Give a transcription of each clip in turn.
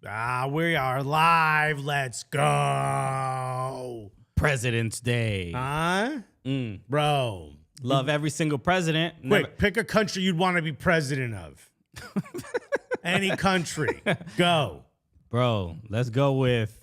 We are live. Let's go. President's Day. Huh? Bro. Love every single president. Quick, pick a country you'd want to be president of. Any country. Go. Bro, let's go with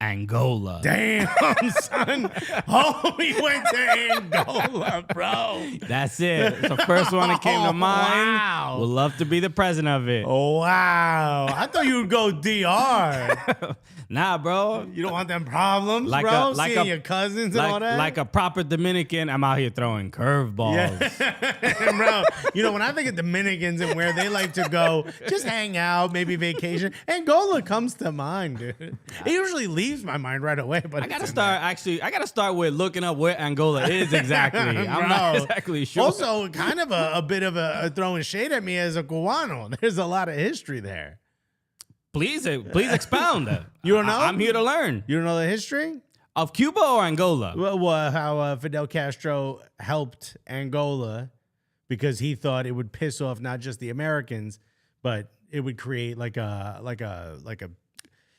Angola. Damn, son. Oh, we went to Angola, bro. That's it. It's the first one that came to mind. Wow. Would love to be the president of it. Oh, wow. I thought you would go DR. Nah, bro. You don't want them problems, bro? Seeing your cousins and all that? Like a proper Dominican, I'm out here throwing curveballs. Yeah. Bro, you know, when I think of Dominicans and where they like to go, just hang out, maybe vacation, Angola comes to mind, dude. It usually leaves my mind right away. But I gotta start with looking up where Angola is exactly. I'm not exactly sure. Also, kind of a bit of a throwing shade at me as a Cubano. There's a lot of history there. Please expound. You don't know? I'm here to learn. You don't know the history? Of Cuba or Angola? Well, how Fidel Castro helped Angola because he thought it would piss off not just the Americans, but it would create like a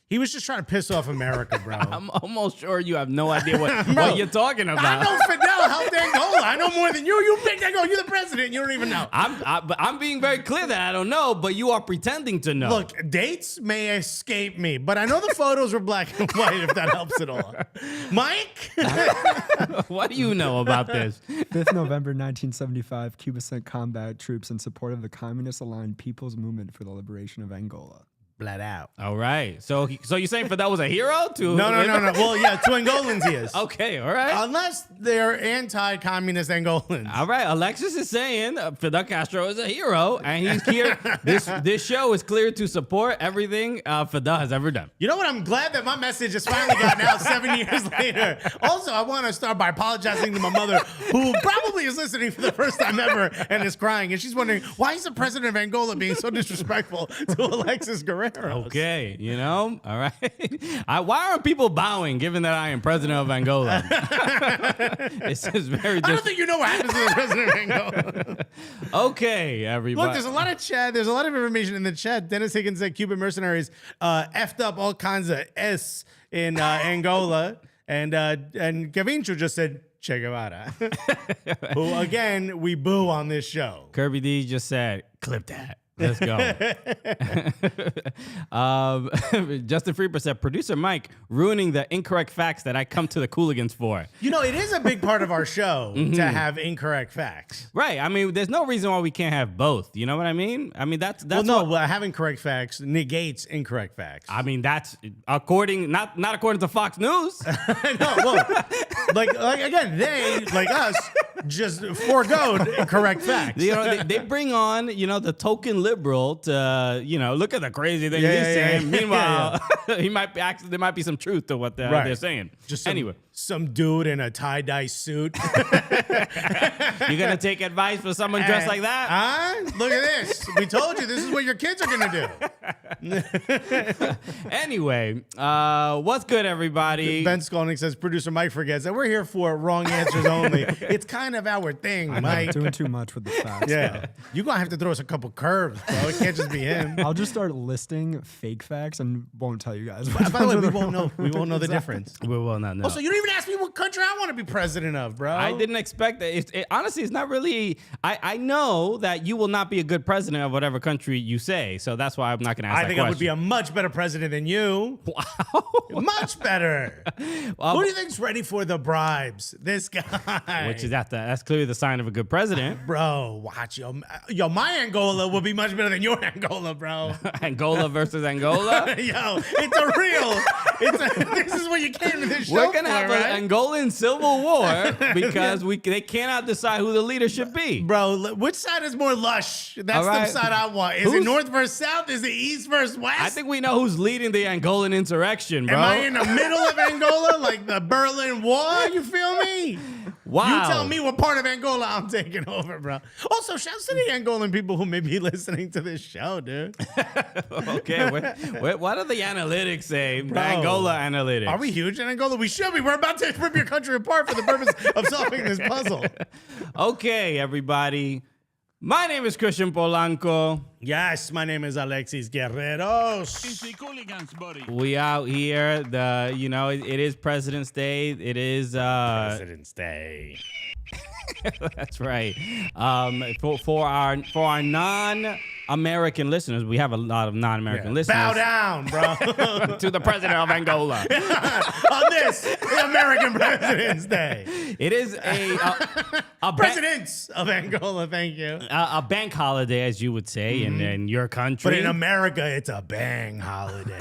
he was just trying to piss off America, bro. I'm almost sure you have no idea what you're talking about. I know Fidel helped Angola. I know more than you. You picked Angola. You're the president. You don't even know. I'm being very clear that I don't know, but you are pretending to know. Look, dates may escape me, but I know the photos were black and white, if that helps at all. Mike? What do you know about this? 5th November 1975, Cuba sent combat troops in support of the communist-aligned People's Movement for the Liberation of Angola. Flat out. All right. So you're saying Fidel was a hero to? No. Well, yeah, to Angolans he is. Okay, all right. Unless they're anti-communist Angolans. All right. Alexis is saying Fidel Castro is a hero, and he's here. This show is clear to support everything Fidel has ever done. You know what? I'm glad that my message has finally gotten out 7 years later. Also, I want to start by apologizing to my mother, who probably is listening for the first time ever and is crying. And she's wondering, why is the president of Angola being so disrespectful to Alexis Guerrero? Okay, you know, all right. Why aren't people bowing given that I am president of Angola? It's just very I don't think you know what happens to the president of Angola. Okay, everybody. Look, there's a lot of chat. There's a lot of information in the chat. Dennis Higgins said Cuban mercenaries effed up all kinds of S in Angola. And Gavincho just said Che Guevara. Who, again, we boo on this show. Kirby D just said, clip that. Let's go. Justin Freeper said, producer Mike ruining the incorrect facts that I come to the Cooligans for. You know, it is a big part of our show to have incorrect facts. Right. I mean, there's no reason why we can't have both. You know what I mean? I mean, that's having correct facts negates incorrect facts. I mean, that's according, not according to Fox News. No, well, like again, they, like us, just forgoed correct facts. You know, they bring on, you know, the token liberal to, you know, look at the crazy thing he's saying. Meanwhile, there might be some truth to what they're saying. Just some dude in a tie-dye suit. You gonna take advice from someone dressed like that? Look at this. We told you this is what your kids are gonna do. Anyway, what's good, everybody? Ben Skolnick says producer Mike forgets that we're here for wrong answers only. It's kind of our thing, Mike. Doing too much with the facts. Yeah, you're gonna have to throw us a couple curves, bro. It can't just be him. I'll just start listing fake facts and won't tell you guys. By the way, we won't know. We won't know the difference. We will not know. Also, you don't even ask me what country I want to be president of, bro. I didn't expect that. Honestly, it's not really. I know that you will not be a good president of whatever country you say, so that's why I'm not going to ask that question. I would be a much better president than you. Wow. Much better. Who do you think's ready for the bribes? This guy. Which is that's clearly the sign of a good president. Bro, watch yo, my Angola will be much better than your Angola, bro. Angola versus Angola? Yo, this is what you came to this show. We're gonna have an Angolan civil war because they cannot decide who the leader should be. Bro, which side is more lush? That's the side I want. Is it north versus south? Is it east versus west? I think we know who's leading the Angolan insurrection, bro. Am I in the middle of Angola, like the Berlin Wall? You feel me? Wow. You tell me what part of Angola I'm taking over, bro. Also, shouts to the Angolan people who may be listening to this show, dude. Okay, what do the analytics say? Bro, Angola analytics. Are we huge in Angola? We should be. We're about to rip your country apart for the purpose of solving this puzzle. Okay, everybody. My name is Christian Polanco. Yes, my name is Alexis Guerreros. It's the Cooligans, buddy. We out here. It is President's Day. It is President's Day. That's right. For our non-American listeners, we have a lot of non-American listeners. Bow down, bro. To the president of Angola. On this, the American President's Day. It is a Presidents of Angola, thank you. a bank holiday, as you would say, in your country. But in America, it's a bang holiday.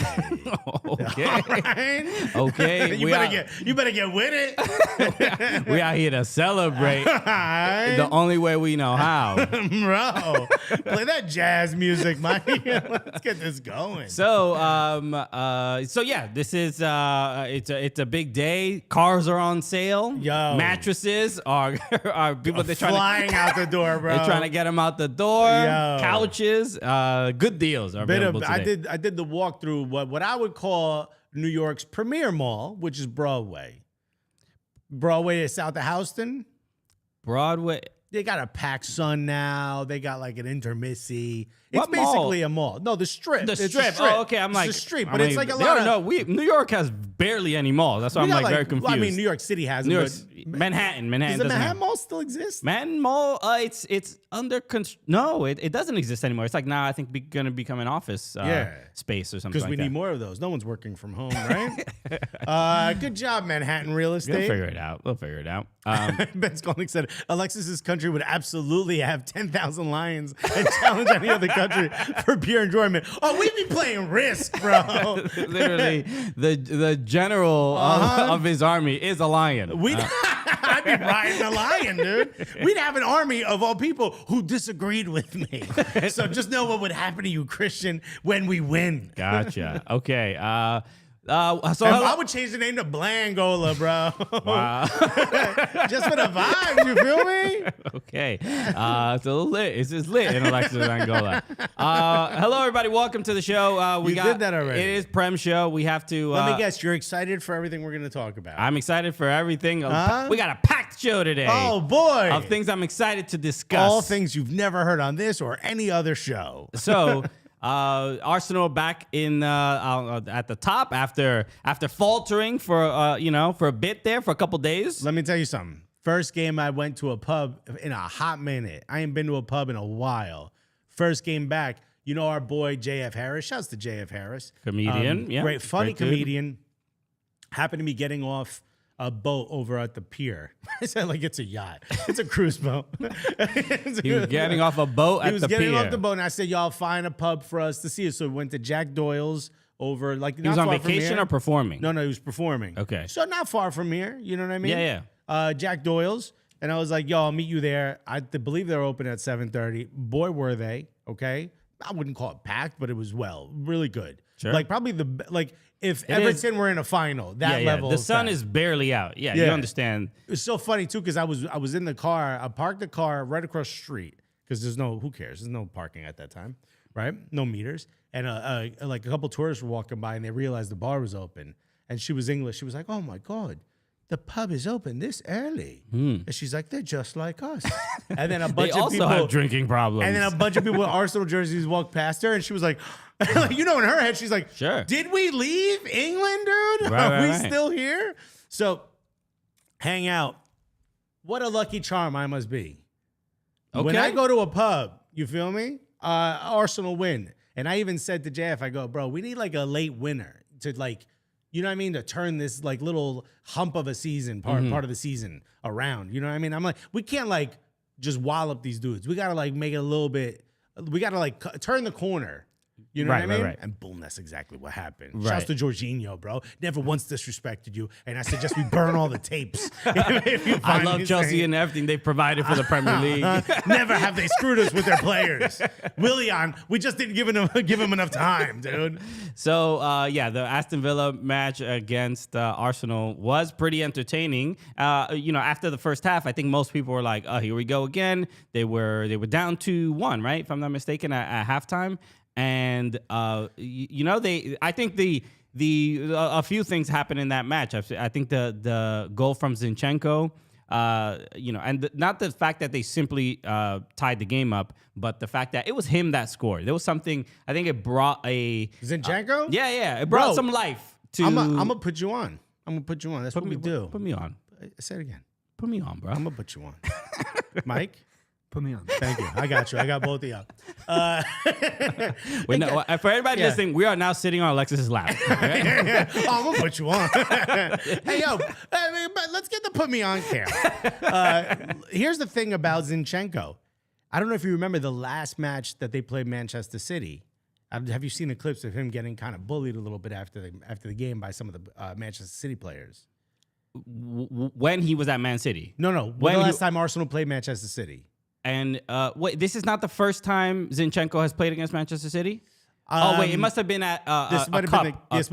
Okay. Right? Okay. You better get with it. We out here to celebrate Right? the only way we know how. Bro, play that jazz music, Mike. Let's get this going. So yeah, this is it's a big day. Cars are on sale. Yo. Mattresses are people they're Flying out the door, bro. They're trying to get them out the door. Yo. Couches, good deals are available today. I did the walk through what I would call New York's premier mall, which is Broadway. Broadway is south of Houston. Broadway. They got a PacSun now. They got like an Intermissy. It's What mall? basically a mall. No, the Strip. The It's a strip. Oh, okay. I'm It's like the Strip, I'm but it's like a lot of. No, New York has barely any malls. That's why I'm we got, like very confused. Well, I mean, New York City has New it, York, but Manhattan does the doesn't Manhattan have. Mall still exist? Manhattan Mall, it's under no, it doesn't exist anymore. It's like now I think going to become an office space or something Because like we that. need more of those. No one's working from home, right? Good job, Manhattan real We'll estate. figure it out. We'll figure it out. Ben Skolnick said Alexis's country would absolutely have 10,000 lions and challenge any other country for pure enjoyment. Oh, we'd be playing Risk, bro. Literally, the general of his army is a lion. I'd be riding a lion, dude. We'd have an army of all people who disagreed with me. So just know what would happen to you, Christian, when we win. Gotcha. Okay. So I would change the name to Blangola, bro. wow. Just for the vibes, you feel me? Okay. So lit. It's just lit in Alexis Angola. Hello, everybody. Welcome to the show. We did that already. It is Prem show. We have to. Let me guess, you're excited for everything we're going to talk about. I'm excited for everything. We got a packed show today. Oh, boy. Of things I'm excited to discuss. All things you've never heard on this or any other show. So, Arsenal back in at the top after faltering for a bit there for a couple days. Let me tell you something. First game I went to a pub in a hot minute. I ain't been to a pub in a while. First game back, you know our boy JF Harris. Shouts to JF Harris. Comedian, yeah. Great, funny Great dude. comedian. Happened to be getting off a boat over at the pier. I said like it's a yacht. It's a cruise boat. He was getting off a boat He at was the getting pier. off the boat, and I said, y'all find a pub for us to see it. So we went to Jack Doyle's over, like, He was on vacation or performing? No, he was performing. Okay. So not far from here. You know what I mean? Yeah. Jack Doyle's. And I was like, yo, I'll meet you there. I believe they're open at 7:30. Boy, were they, okay? I wouldn't call it packed, but it was really good. Sure. Like probably if Everton were in a final, that level. The sun of is barely out. Yeah, Yeah. you understand. It was so funny too because I was in the car. I parked the car right across the street because who cares? There's no parking at that time, right? No meters. And like a couple tourists were walking by and they realized the bar was open. And she was English. She was like, "Oh my God, the pub is open this early." And she's like, "They're just like us." And then a bunch They of also people have drinking problems. And then a bunch of people with Arsenal jerseys walked past her, and she was like, in her head, she's like, Sure. Did we leave England, dude? Right, Are we right. still here? So, hang out. What a lucky charm I must be. When Okay. I go to a pub, you feel me? Arsenal win. And I even said to JF, I go, bro, we need like a late winner to like, you know what I mean? To turn this like little hump of a season, part of the season around. You know what I mean? I'm like, we can't like just wallop these dudes. We got to like make it a little bit, we got to like turn the corner. You know what I mean? Right. And boom, that's exactly what happened. Right. Shouts to Jorginho, bro. Never once disrespected you. And I suggest we burn all the tapes. If you I find love me Chelsea saying- and everything they've provided for the Premier League. Never have they screwed us with their players. Willian, we just didn't give him enough time, dude. So, the Aston Villa match against Arsenal was pretty entertaining. After the first half, I think most people were like, "Oh, here we go again." They were down 2-1, right? If I'm not mistaken, at halftime. And I think a few things happened in that match. I think the goal from Zinchenko not the fact that they simply tied the game up, but the fact that it was him that scored. There was something, I think it brought a... Zinchenko? It brought some life to... I'm going to put you on. That's what we do. Put me on. Say it again. Put me on, bro. I'm going to put you on. Mike? Put me on. Thank you. I got you. I got both of you. For everybody listening, we are now sitting on Alexis's lap. Okay? Oh, I'm gonna put you on. Hey, yo, but let's get the put me on cam. Here's the thing about Zinchenko. I don't know if you remember the last match that they played Manchester City. Have you seen the clips of him getting kind of bullied a little bit after the game by some of the Manchester City players? When he was at Man City. No. When the last time Arsenal played Manchester City? And wait, this is not the first time Zinchenko has played against Manchester City? It must have been at this might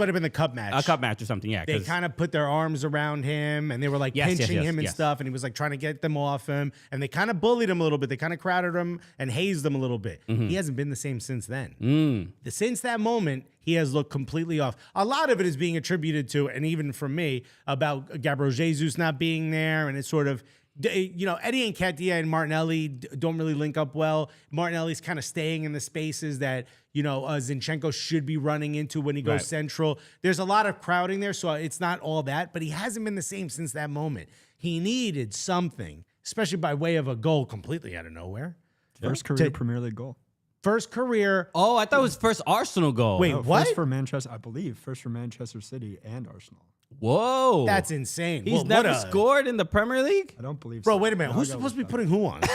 have been the cup match. A cup match or something, yeah. They kind of put their arms around him and they were like pinching him and stuff, and he was like trying to get them off him, and they kind of bullied him a little bit. They kind of crowded him and hazed him a little bit. Mm-hmm. He hasn't been the same since then. Since that moment, he has looked completely off. A lot of it is being attributed to, and even from me, about Gabriel Jesus not being there, and it's sort of... Eddie Nketiah and Martinelli don't really link up well. Martinelli's kind of staying in the spaces that, Zinchenko should be running into when he goes central. There's a lot of crowding there, so it's not all that, but he hasn't been the same since that moment. He needed something, especially by way of a goal completely out of nowhere. First career Premier League goal. First career. Oh, I thought it was first Arsenal goal. Wait, what? First for Manchester, I believe. First for Manchester City and Arsenal. Whoa. That's insane. He's never scored in the Premier League? I don't believe so. Bro, wait a minute. Who's supposed to be putting who on? Don't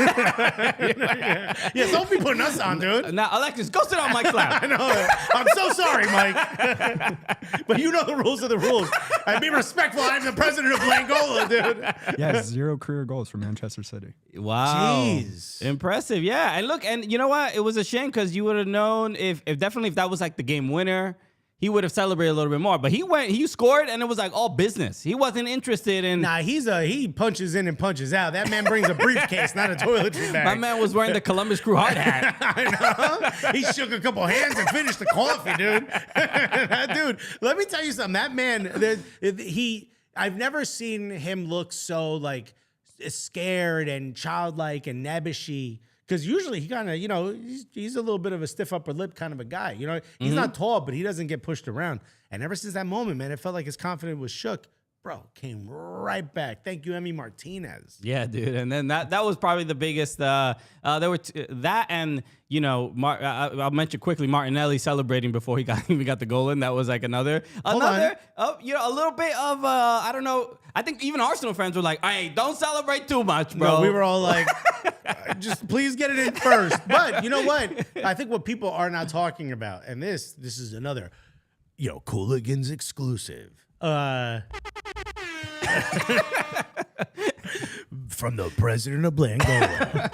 be putting us on, dude. Now, Alexis, go sit on Mike's lap. I know. I'm so sorry, Mike. But you know the rules are the rules. And be respectful. I'm the president of Angola, dude. Yeah, 0 career goals for Manchester City. Wow. Jeez. Impressive. Yeah. And look, and you know what? It was a shame because you would have known if that was like the game winner, he would have celebrated a little bit more. But he scored, and it was like all business. He wasn't interested in... Nah, he punches in and punches out. That man brings a briefcase, not a toiletry bag. My man was wearing the Columbus Crew hard hat. I know. He shook a couple hands and finished the coffee, dude. Dude, let me tell you something. That man, I've never seen him look so like scared and childlike and nebbishy. Because usually he kind of, he's a little bit of a stiff upper lip kind of a guy. He's not tall, but he doesn't get pushed around. And ever since that moment, man, it felt like his confidence was shook. Bro, came right back. Thank you, Emi Martinez. Yeah, dude. And then that was probably the biggest. There were that, and I'll mention quickly Martinelli celebrating before he even got the goal in. That was like another, a little bit of I don't know. I think even Arsenal fans were like, "Hey, don't celebrate too much, bro." No, we were all like, "Just please get it in first." But you know what? I think what people are now talking about, and this is another, Cooligans exclusive. From the president of Angola.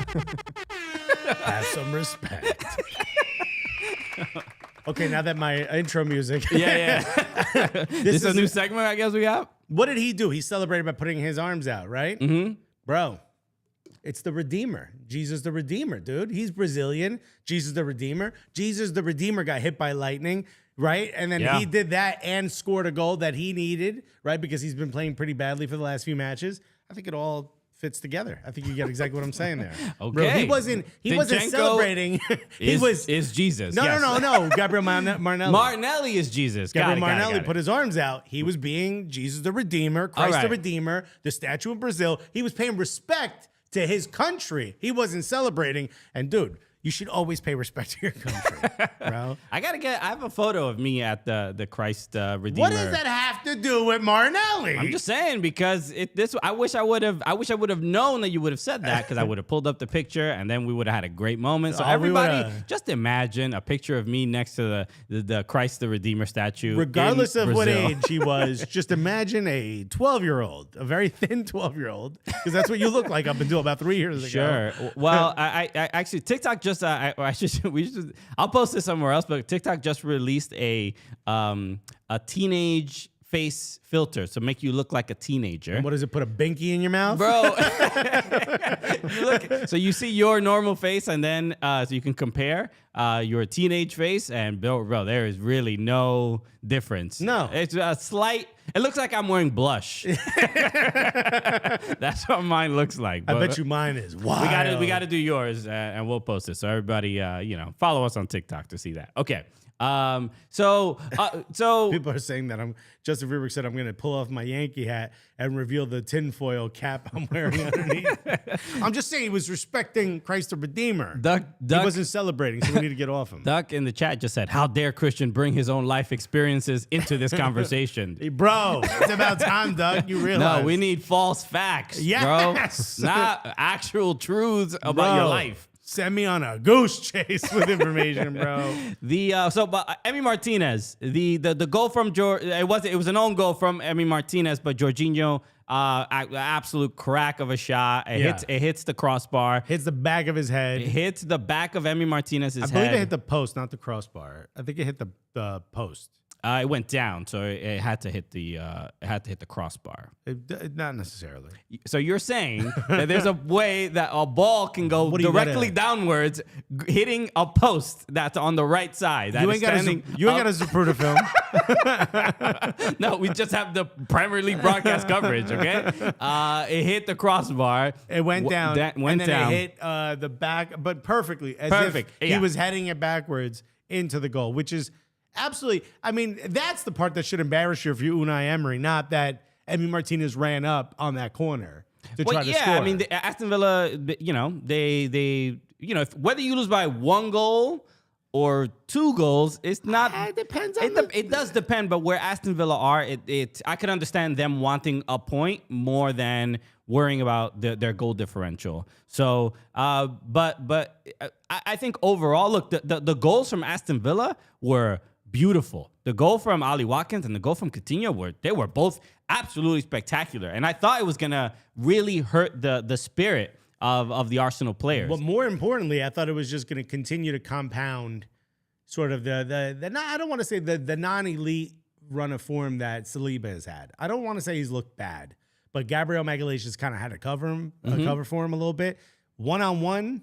Have some respect. Okay, now that my intro music. Yeah. This is a new segment, I guess we have. What did he do? He celebrated by putting his arms out, right? Mm-hmm. Bro, it's the Redeemer. Jesus the Redeemer, dude. He's Brazilian. Jesus the Redeemer. Jesus the Redeemer got hit by lightning. Right? And then he did that and scored a goal that he needed, right? Because he's been playing pretty badly for the last few matches. I think it all fits together. I think you get exactly what I'm saying there. Okay. Bro, he wasn't celebrating. Is Jesus. No. Gabriel Marinelli. Martinelli is Jesus. Gabriel Marinelli put his arms out. He was being Jesus the Redeemer, Christ the Redeemer, the statue of Brazil. He was paying respect to his country. He wasn't celebrating. And dude, you should always pay respect to your country, bro. I have a photo of me at the Christ Redeemer. What does that have to do with Marinelli? I'm just saying because I wish I would have known that you would have said that because I would have pulled up the picture and then we would have had a great moment. So everybody, just imagine a picture of me next to the Christ the Redeemer statue. Regardless of Brazil. what age he was, just imagine a 12-year-old, a very thin 12-year-old, because that's what you look like up until about 3 years ago. Sure. Well, I actually TikTok just I'll post this somewhere else, but TikTok just released a teenage face filter to make you look like a teenager. And what does it, put a binky in your mouth? Bro. So you see your normal face and then so you can compare your teenage face and bro, there is really no difference. No. It's a slight, It looks like I'm wearing blush. That's what mine looks like. I bet you mine is wild. We got to do yours, and we'll post it. So everybody, follow us on TikTok to see that. Okay. So People are saying that Justin Verberg said I'm going to pull off my Yankee hat and reveal the tinfoil cap I'm wearing underneath. I'm just saying he was respecting Christ the Redeemer. Duck He wasn't celebrating, so we need to get off him. Duck in the chat just said, "How dare Christian bring his own life experiences into this conversation?" Hey, bro, it's about time, Duck. You realize? No, we need false facts, Yes. bro. Not actual truths about your life. Send me on a goose chase with information, bro. Emi Martinez, the goal from it was an own goal from Emi Martinez, but Jorginho, absolute crack of a shot. It hits the crossbar. Hits the back of his head. It hits the back of Emi Martinez's head. I believe it hit the post, not the crossbar. I think it hit the post. It went down, so it had to hit the crossbar. Not necessarily. So you're saying that there's a way that a ball can go directly downwards, hitting a post that's on the right side. You ain't got a Zapruder film. No, we just have the Premier League broadcast coverage. Okay, it hit the crossbar. It went down. Went down. It hit the back, but perfectly, as if he was heading it backwards into the goal, which is. Absolutely. I mean, that's the part that should embarrass you if you're Unai Emery, not that Emi Martinez ran up on that corner to try to score. I mean, Aston Villa, they whether you lose by 1 goal or 2 goals, it's not. It depends. It does depend, but where Aston Villa are, I could understand them wanting a point more than worrying about their goal differential. So, but I think overall, look, the goals from Aston Villa were beautiful. The goal from Ali Watkins and the goal from Coutinho were both absolutely spectacular. And I thought it was gonna really hurt the spirit of the Arsenal players. But more importantly, I thought it was just gonna continue to compound sort of the I don't want to say the non-elite run of form that Saliba has had. I don't want to say he's looked bad, but Gabriel Magalhaes just kind of had to cover for him a little bit. 1-on-1,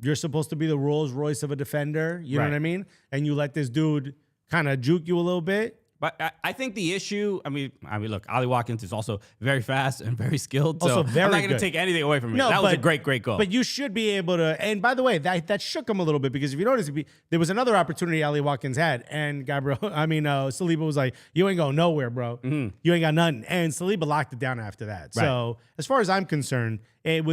you're supposed to be the Rolls Royce of a defender. You know what I mean? And you let this dude kind of juke you a little bit. But I think the issue, I mean, look, Ali Watkins is also very fast and very skilled. Also so very I'm not going to good. take anything away from him. No, that was a great goal. But you should be able to, and by the way, that shook him a little bit because if you notice, there was another opportunity Ali Watkins had, and Saliba was like, you ain't going nowhere, bro. Mm-hmm. You ain't got nothing. And Saliba locked it down after that. Right. So as far as I'm concerned, this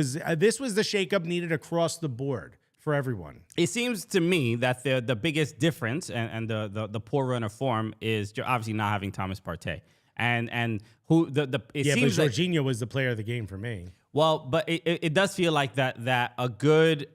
was the shakeup needed across the board for everyone. It seems to me that the biggest difference and the poor run of form is obviously not having Thomas Partey. And who it seems but Jorginho was the player of the game for me. Well, but it does feel like that a good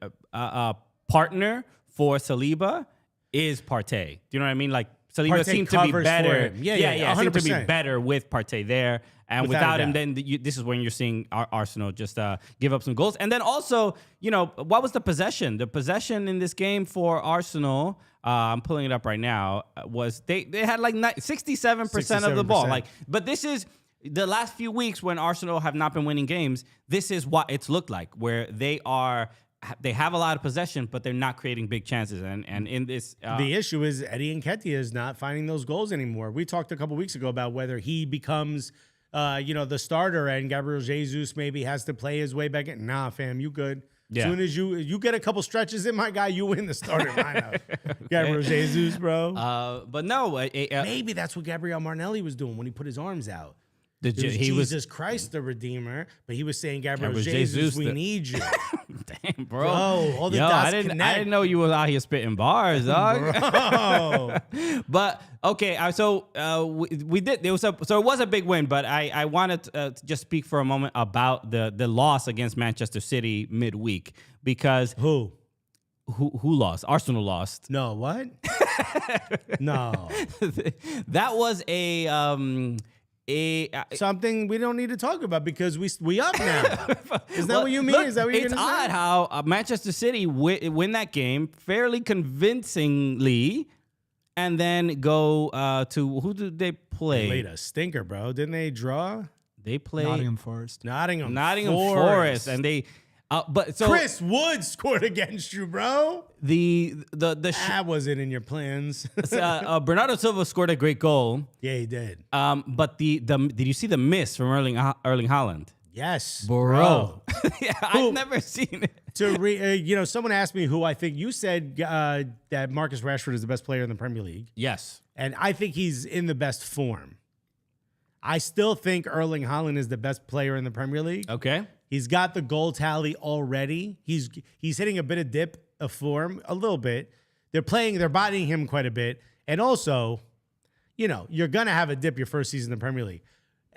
partner for Saliba is Partey. Do you know what I mean? Like Saliba seemed to be better. Yeah, seemed to be better with Partey there. And without him, then this is when you're seeing Arsenal just give up some goals. And then also, what was the possession? The possession in this game for Arsenal, I'm pulling it up right now, was they had like 67% of the ball. But this is the last few weeks when Arsenal have not been winning games. This is what it's looked like, where they have a lot of possession, but they're not creating big chances. And in this, the issue is Eddie Nketiah is not finding those goals anymore. We talked a couple weeks ago about whether he becomes the starter and Gabriel Jesus maybe has to play his way back in. Nah, fam, you good. Yeah. As soon as you get a couple stretches in, my guy, you win the starting lineup. Gabriel Jesus, bro. But no. Maybe that's what Gabriel Marinelli was doing when he put his arms out. He was Jesus Christ the Redeemer, but he was saying, Gabriel Jesus, we need you. Damn, bro. All the dots connect. I didn't know you were out here spitting bars, dog. Bro. But okay, so we did. It was a big win, but I wanted to just speak for a moment about the loss against Manchester City midweek because who lost? Arsenal lost. No, what? No, that was something we don't need to talk about because we up now. Is that what you mean? Look, is that what you're it's gonna say? odd how Manchester City win that game fairly convincingly, and then go to who did they play? They played a stinker, bro. Didn't they draw? They played Nottingham Forest. Nottingham Forest, and But so Chris Wood scored against you, bro. That wasn't in your plans. Bernardo Silva scored a great goal. Yeah, he did. But did you see the miss from Erling Haaland? Yes, Bro. Yeah, I've never seen it. Someone asked me who I think. You said that Marcus Rashford is the best player in the Premier League. Yes. And I think he's in the best form. I still think Erling Haaland is the best player in the Premier League. Okay. He's got the goal tally already. He's hitting a bit of dip of form, a little bit. They're bodying him quite a bit. And also, you're going to have a dip your first season in the Premier League.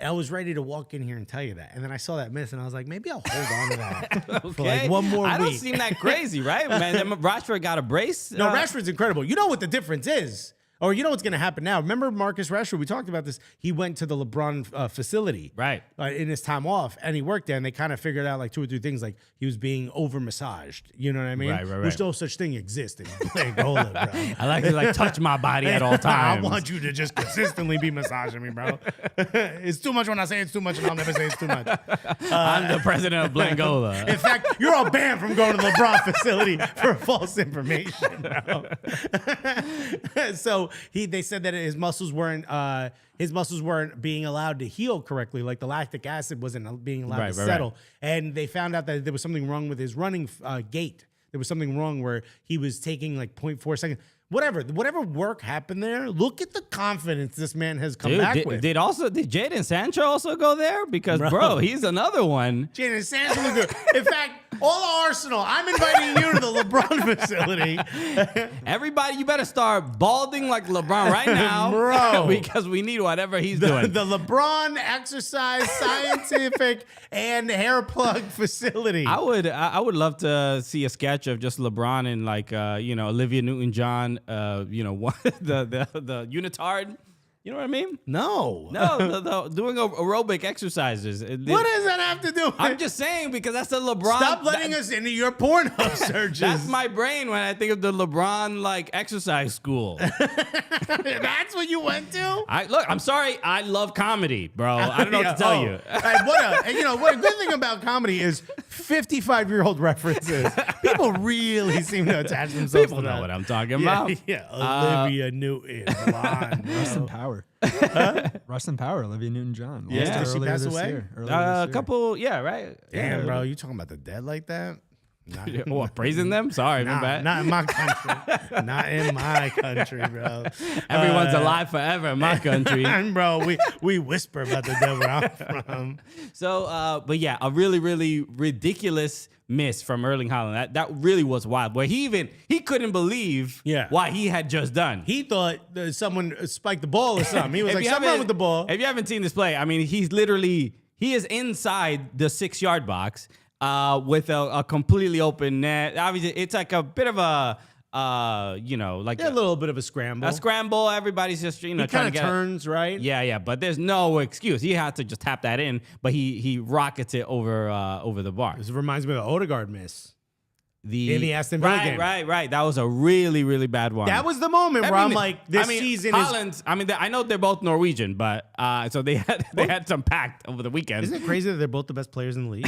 I was ready to walk in here and tell you that. And then I saw that miss, and I was like, maybe I'll hold on to that for like one more week. I don't seem that crazy, right? Man, then Rashford got a brace. No, Rashford's incredible. You know what the difference is? Or you know what's going to happen now? Remember Marcus Rashford? We talked about this. He went to the LeBron facility right in his time off, and he worked there. And they kind of figured out like 2 or 3 things, like he was being over massaged. You know what I mean? Right. Which no such thing exists in Angola, bro. I like to touch my body at all times. I want you to just consistently be massaging me, bro. It's too much when I say it's too much, and I'll never say it's too much. I'm the president of Blangola. In fact, you're all banned from going to the LeBron facility for false information, bro. So they said that his muscles weren't being allowed to heal correctly, like the lactic acid wasn't being allowed to settle. And they found out that there was something wrong with his running gait. There was something wrong where he was taking like 0.4 seconds. Whatever work happened there, look at the confidence this man has come back with. Did Jadon Sancho also go there? Because, bro, he's another one. Jadon Sancho looked good. In fact, all of Arsenal, I'm inviting you to the LeBron facility. Everybody, you better start balding like LeBron right now. Bro. Because we need whatever he's doing. The LeBron exercise, scientific, and hair plug facility. I would love to see a sketch of just LeBron and like, Olivia Newton-John, the unitard. You know what I mean? No, doing aerobic exercises. What does that have to do with I'm just saying because that's the LeBron. Stop letting us into your Pornhub searches. That's my brain when I think of the LeBron like exercise school. That's what you went to? I'm sorry. I love comedy, bro. I don't know what to tell you. What a good thing about comedy is 55-year-old references. People really seem to attach themselves People to that. know what I'm talking about. Yeah, Olivia Newton. Rest in power. Rest in power, Olivia Newton-John. Yeah. Did she pass away? A couple, right? Damn, bro, you talking about the dead like that? What, praising them? Sorry, my bad. Not in my country. Not in my country, bro. Everyone's alive forever in my country. Bro, we whisper about the dead where I'm from. So, but yeah, a really, really ridiculous miss from Erling Haaland. That really was wild. Where he couldn't believe what he had just done. He thought that someone spiked the ball or something. He was like, something wrong with the ball. If you haven't seen this play, I mean, he is inside the 6-yard box with a completely open net. Obviously, it's like a bit of a a little bit of a scramble. A scramble. Everybody's just he trying to get turns right. Yeah. But there's no excuse. He had to just tap that in, but he rockets it over the bar. This reminds me of the Odegaard miss. In the Aston Villa game. Right. That was a really, really bad one. That was the moment where I'm like, this season Haaland, I know they're both Norwegian, but so they had some pact over the weekend. Isn't it crazy that they're both the best players in the league?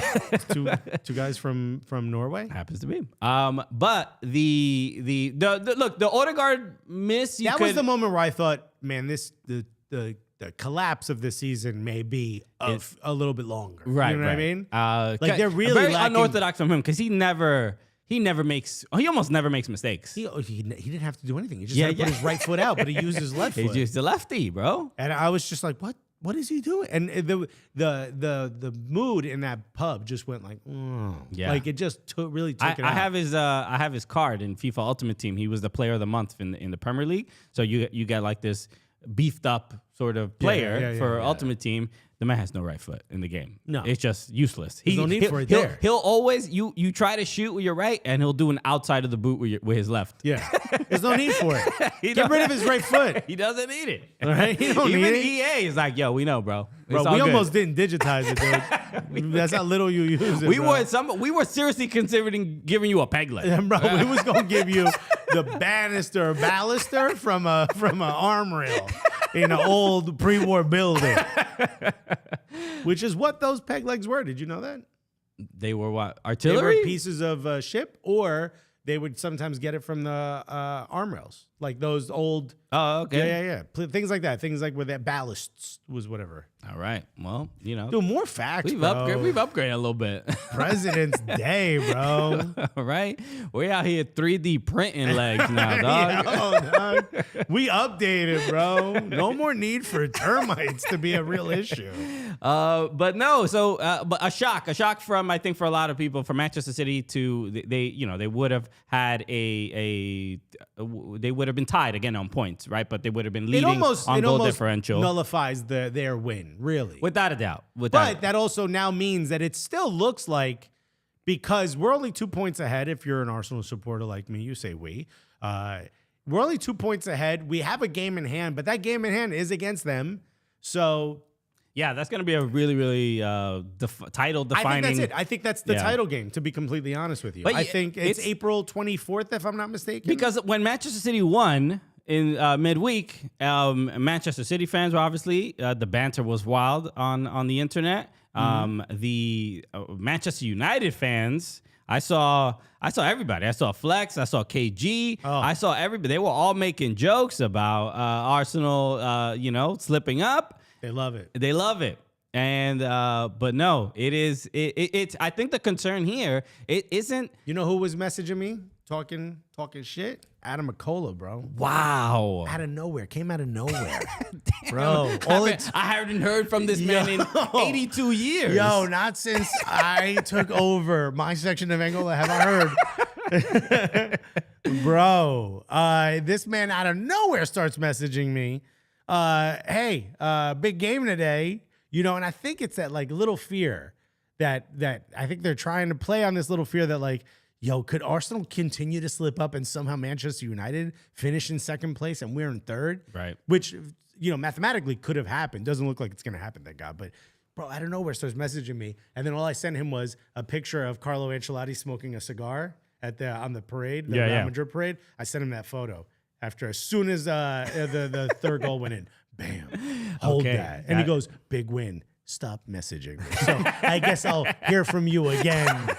two guys from Norway. Happens to be. But the Odegaard miss. Was the moment where I thought, man, the collapse of this season may be a little bit longer. Right. You know what I mean? They're really very unorthodox from him because he almost never makes mistakes. He didn't have to do anything. He just had to put his right foot out, but he used his left foot. He's just a lefty, bro. And I was just like, what is he doing? And the mood in that pub just went like, like it just really took it out. I have his card in FIFA Ultimate Team. He was the player of the month in the Premier League. So you get like this beefed up sort of player for Ultimate Team. The man has no right foot in the game. No. It's just useless. There's no need for it there. He'll always, you try to shoot with your right, and he'll do an outside of the boot with his left. Yeah. There's no need for it. Get rid of his right foot. He doesn't need it. Right? He don't Even need it. EA is like, yo, we know, bro. Bro, we almost didn't digitize it, dude. That's how little you use it, we were seriously considering giving you a peg leg. Yeah, bro, we was going to give you the baluster from an arm rail in an old pre-war building. Which is what those peg legs were. Did you know that? They were what? They Artillery? were pieces of ship, or they would sometimes get it from the arm rails, like those old. Oh, okay. Yeah. Things like that. Things like where that ballasts was whatever. All right. Well, Dude, more facts, we've bro. upgraded a little bit. President's Day, bro. All right. We're out here 3D printing legs now, dog. Dog. We updated, bro. No more need for termites to be a real issue. But no, so but a shock from, I think, for a lot of people, from Manchester City to they would have had they would have been tied again on points, right? But they would have been leading on goal differential. Nullifies their win, really. Without a doubt. But that also now means that it still looks like, because we're only 2 points ahead. If you're an Arsenal supporter like me, you say we. We're only 2 points ahead. We have a game in hand, but that game in hand is against them. So yeah, that's going to be a really, really title defining. I think that's it. I think that's the title game, to be completely honest with you. But I think it's April 24th, if I'm not mistaken. Because when Manchester City won in midweek, Manchester City fans were obviously, the banter was wild on the internet. The Manchester United fans, I saw everybody. I saw Flex. I saw KG. I saw everybody. They were all making jokes about Arsenal, slipping up. They love it. And but no, it's I think the concern here, it isn't. You know who was messaging me talking shit? Adam McCullough, bro. Wow. Out of nowhere. Came out of nowhere. Bro. I haven't heard from this man in 82 years. Yo, not since I took over my section of Angola have I heard. Bro, this man out of nowhere starts messaging me. Hey, big game today. And I think it's that like little fear that I think they're trying to play on, this little fear that like, yo, could Arsenal continue to slip up and somehow Manchester United finish in second place and we're in third? Right. Which, mathematically could have happened. Doesn't look like it's going to happen, thank God. But bro, I don't know where starts messaging me. And then all I sent him was a picture of Carlo Ancelotti smoking a cigar on the parade, the Real Madrid parade. I sent him that photo as soon as the third goal went in. Bam. Hold that. And he goes, big win. Stop messaging me. So I guess I'll hear from you again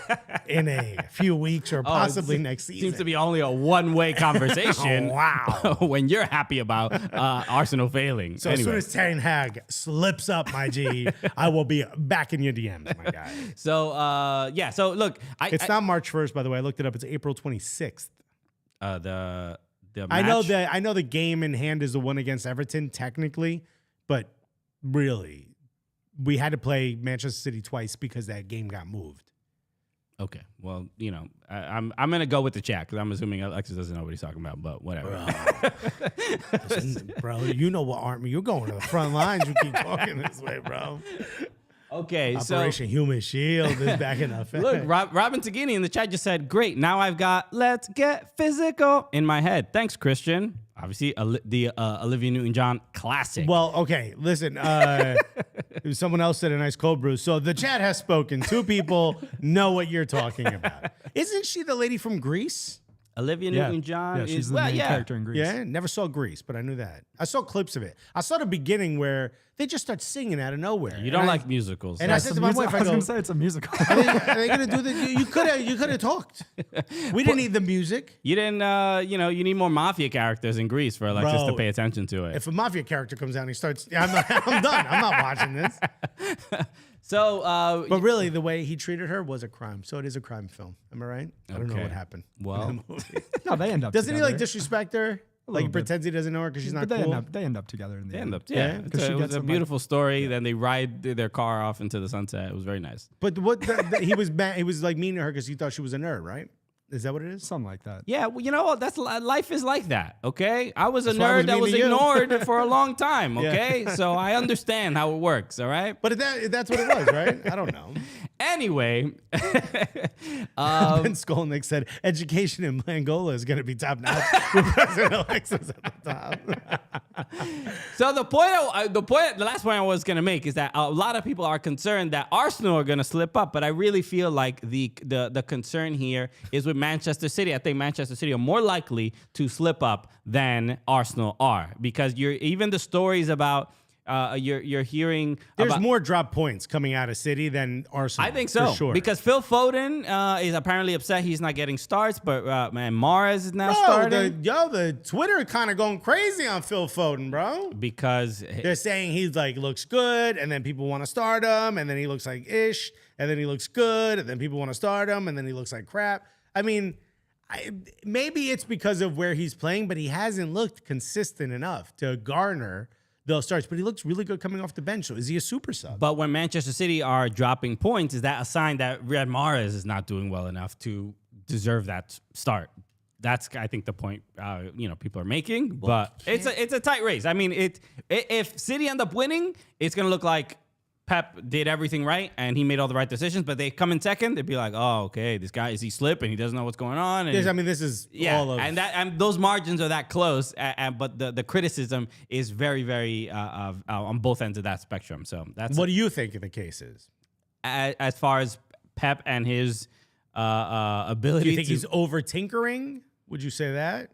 in a few weeks or possibly next season. Seems to be only a one-way conversation. Wow. When you're happy about Arsenal failing. So as soon as Ten Hag slips up, my G, I will be back in your DMs, my guy. So, So, look. It's not March 1st, by the way. I looked it up. It's April 26th. The match? I know the game in hand is the one against Everton, technically. But really, we had to play Manchester City twice because that game got moved. Okay. Well, I'm going to go with the chat because I'm assuming Alexis doesn't know what he's talking about, but whatever. Listen, bro, you know what, Army? You're going to the front lines. You keep talking this way, bro. Okay, Operation Human Shield is back in effect. Look, Robin Tagini in the chat just said, great, now I've got Let's Get Physical in my head. Thanks, Christian. Obviously, the Olivia Newton-John classic. Well, okay, listen. Someone else said a nice cold brew. So the chat has spoken. Two people know what you're talking about. Isn't she the lady from Greece? Olivia Newton-John is she's the main character in Greece. Yeah, never saw Grease, but I knew that. I saw clips of it. I saw the beginning where they just start singing out of nowhere. You don't like musicals. And I said to my wife, I was going to say it's a musical. Are they going to do that? You could have talked. We didn't need the music. You didn't, you need more mafia characters in Greece for Alexis to pay attention to it. If a mafia character comes out and he starts, I'm done. I'm not watching this. So, but really, the way he treated her was a crime. So it is a crime film. Am I right? I don't know what happened. Well, in the movie. No, they end up. Doesn't together. he disrespect her? Like he pretends he doesn't know her because she's not cool. They end up together in the end. Yeah, because it was a beautiful story. Then they ride their car off into the sunset. It was very nice. But he was mad, he was like mean to her because he thought she was a nerd, right? Is that what it is? Something like that. Yeah, well, that's life is like that. Okay, I was a nerd that was ignored for a long time. Okay, so I understand how it works. All right, but that's what it was, right? I don't know. Anyway, Ben Skolnick said education in Angola is going to be top notch with President Alexis at the top. So the last point I was going to make is that a lot of people are concerned that Arsenal are going to slip up, but I really feel like the concern here is with Manchester City. I think Manchester City are more likely to slip up than Arsenal are because even the stories about you're hearing There's about, more drop points coming out of City than Arsenal. I think so, for sure. because Phil Foden is apparently upset he's not getting starts, but man, Mahrez is now starting the Twitter kind of going crazy on Phil Foden, bro. because They're saying he's like looks good, and then people want to start him, and then he looks like ish, and then he looks good, and then people want to start him, and then he looks like crap. I mean, maybe it's because of where he's playing, but he hasn't looked consistent enough to garner those starts. But he looks really good coming off the bench. So is he a super sub? But when Manchester City are dropping points, is that a sign that Riyad Mahrez is not doing well enough to deserve that start? That's, I think, the point people are making. But it's a tight race. I mean, if City end up winning, it's gonna look like Pep did everything right and he made all the right decisions. But they come in second, they'd be like, oh, okay, this guy, is he slipping? He doesn't know what's going on. And, This is all of and those margins are that close. But the criticism is very, very on both ends of that spectrum. So that's what do you think the case is? As far as Pep and his ability. Do you think he's over tinkering? Would you say that?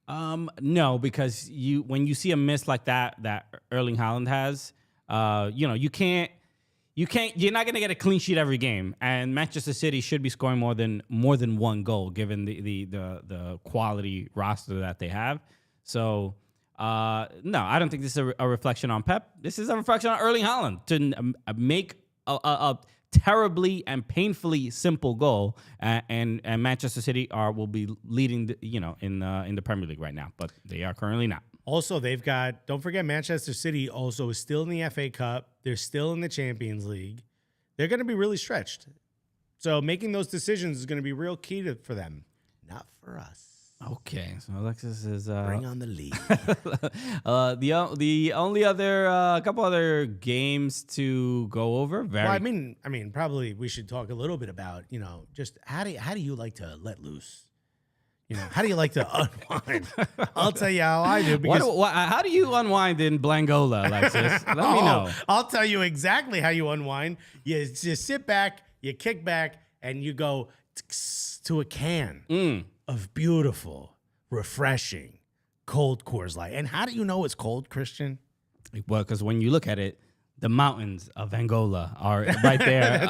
No, because when you see a miss like that Erling Haaland has, you're not going to get a clean sheet every game, and Manchester City should be scoring more than one goal given the quality roster that they have. So no, I don't think this is a reflection on Pep. This is a reflection on Erling Haaland to make a terribly and painfully simple goal, and Manchester City will be leading in the Premier League right now, but they are currently not. Also, don't forget, Manchester City also is still in the FA Cup. They're still in the Champions League. They're going to be really stretched. So making those decisions is going to be real key for them. Not for us. Okay, so Alexis is bring on the lead. The only other couple other games to go over. I mean, probably we should talk a little bit about just how do you like to let loose? How do you like to unwind? I'll tell you how I do. Because how do you unwind in Blangola, Alexis? Let me know. I'll tell you exactly how you unwind. You just sit back, you kick back, and you go to a can of beautiful, refreshing, cold Coors Light. And how do you know it's cold, Christian? Well, because when you look at it, the mountains of Angola are right there.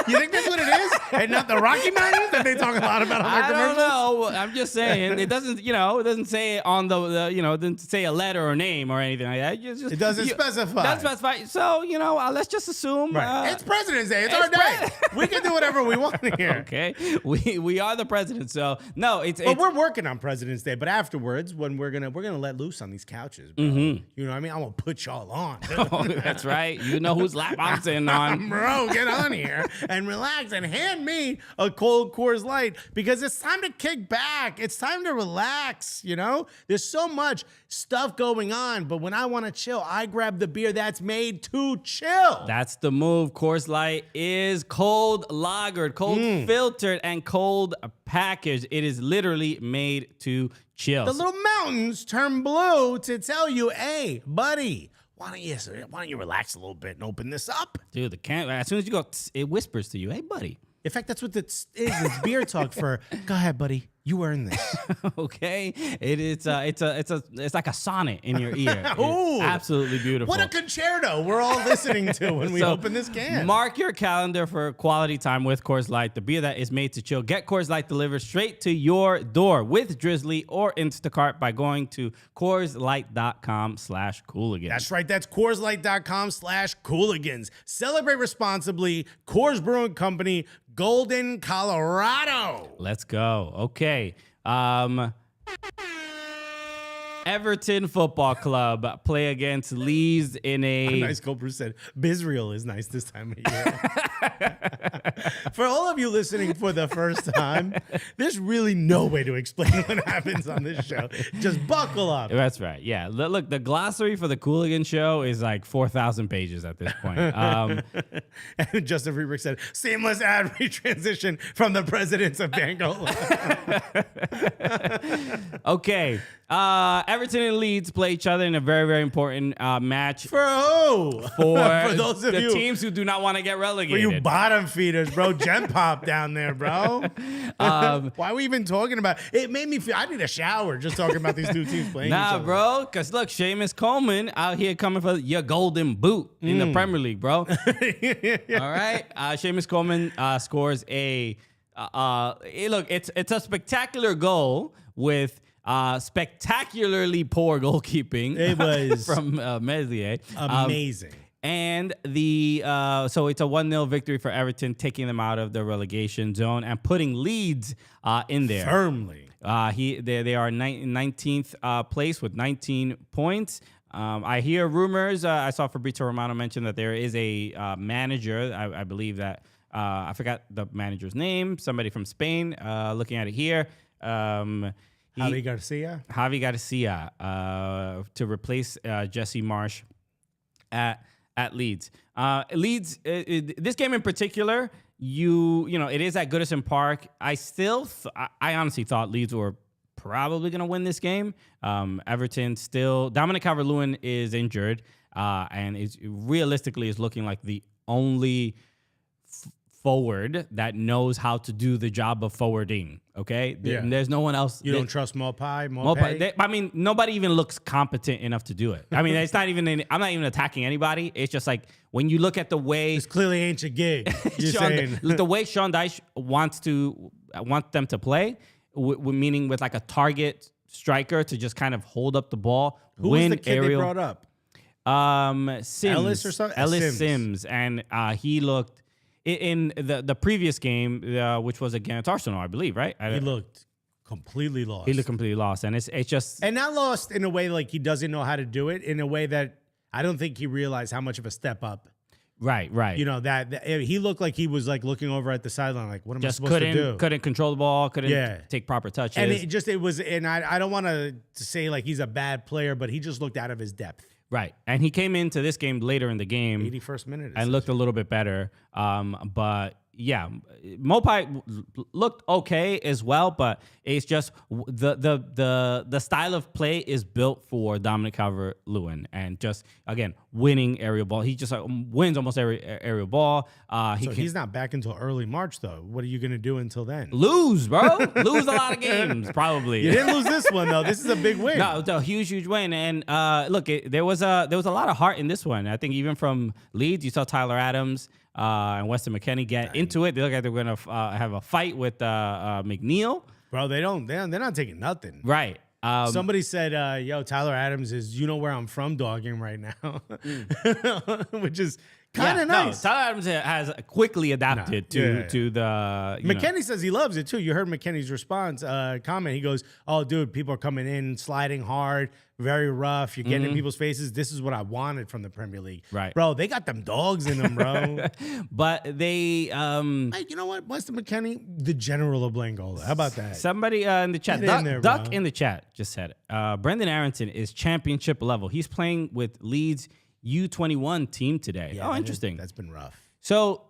You think that's what it is? And not the Rocky Mountains that they talk a lot about on their commercials? I don't know. I'm just saying. It doesn't, it doesn't say on it doesn't say a letter or name or anything like that. It doesn't specify. It doesn't specify. So, let's just assume. Right. It's President's Day. It's our day. We can do whatever we want here. Okay. We are the president. So, no, But we're working on President's Day. But afterwards, when we're gonna let loose on these couches, bro. You know what I mean? I'm going to put y'all on. Oh, that's right. You know whose lap I'm sitting on. Bro, get on here and relax and hand me a cold Coors Light because it's time to kick back. It's time to relax, There's so much stuff going on, but when I want to chill, I grab the beer that's made to chill. That's the move. Coors Light is cold lagered, cold filtered, and cold packaged. It is literally made to chill. The little mountains turn blue to tell you, hey, buddy, why don't you relax a little bit and open this up? Dude, the can, as soon as you go, it whispers to you, hey, buddy. In fact, that's what this is. It's beer talk for, go ahead, buddy. You earn this. Okay. It's like a sonnet in your ear. Ooh, absolutely beautiful. What a concerto we're all listening to when we open this can. Mark your calendar for quality time with Coors Light, the beer that is made to chill. Get Coors Light delivered straight to your door with Drizzly or Instacart by going to CoorsLight.com/Cooligans. That's right. That's CoorsLight.com/Cooligans. Celebrate responsibly. Coors Brewing Company, Golden, Colorado. Let's go. Okay. Everton Football Club play against Leeds in a... Nice Cobra said, Bizreal is nice this time of year. For all of you listening for the first time, there's really no way to explain what happens on this show. Just buckle up. That's right. Yeah. Look, the glossary for the Cooligan show is like 4,000 pages at this point. And Justin Freeberg said, seamless ad transition from the presidents of Bangola. Okay. Everton and Leeds play each other in a very, very important match. For who? For those of the you teams who do not want to get relegated. you bottom feeders, bro. Gem pop down there, bro. Why are we even talking about it? Made me feel I need a shower just talking about these two teams playing. Nah, each other. bro, because look, Seamus Coleman out here coming for your golden boot in the Premier League, bro. All right. Seamus Coleman scores a look, it's a spectacular goal with spectacularly poor goalkeeping. It was from Meslier. amazing. And so it's a 1-0 victory for Everton, taking them out of the relegation zone and putting Leeds in there Firmly. They are 19th place with 19 points. I hear rumors. I saw Fabrizio Romano mention that there is a manager. I believe that I forgot the manager's name. Somebody from Spain. Looking at it here. Javi Garcia to replace Jesse Marsh at Leeds. Leeds, this game in particular, you know, it is at Goodison Park. I honestly thought Leeds were probably going to win this game. Everton still, Dominic Calvert-Lewin is injured, and is realistically is looking like the only forward that knows how to do the job of forwarding. Okay, there's no one else. You don't trust Mopai? I mean, nobody even looks competent enough to do it. I mean, it's not even. I'm not even attacking anybody. It's just like when you look at the way It's clearly ain't your gig. You're saying the way Sean Dyche wants them to play, meaning with like a target striker to just kind of hold up the ball. Who was the kid they brought up? Sims. Ellis or something? Ellis Sims, and he looked in the previous game, which was against Arsenal, I believe, right? He looked completely lost. He looked completely lost, and it's just and not lost in a way like he doesn't know how to do it. In a way that I don't think he realized how much of a step up. Right. You know that he looked like he was like looking over at the sideline, like what am I supposed to do? Couldn't control the ball. Couldn't take proper touches. And I don't want to say like he's a bad player, but he just looked out of his depth. Right. And he came into this game later in the game. 81st minute. And looked a little bit better. But yeah, Mopai looked okay as well, but it's just the style of play is built for Dominic Calvert-Lewin, and just again winning aerial ball. He just wins almost every aerial ball. He's not back until early March, though. What are you gonna do until then? Lose, bro. Lose a lot of games, probably. You didn't lose this one though. This is a big win. No, it's a huge win. And look, there was a lot of heart in this one. I think even from Leeds, you saw Tyler Adams and Weston McKennie get into it. They look like they're going to have a fight with McNeil. Bro, they're not taking nothing. Right. Somebody said, yo, Tyler Adams is, you know where I'm from dogging right now, which is kind of nice. No, Tyler Adams has quickly adapted to the... McKennie says he loves it too. You heard McKennie's response, comment. He goes, oh, dude, people are coming in, sliding hard, very rough. You're getting in people's faces. This is what I wanted from the Premier League. Right. Bro, they got them dogs in them, bro. But they... Hey, you know what? Weston McKennie, the general of Blangola. How about that? Somebody in the chat, Duck in the chat just said it. Brendan Aronson is championship level. He's playing with Leeds U21 team today. Yeah, interesting. That's been rough. So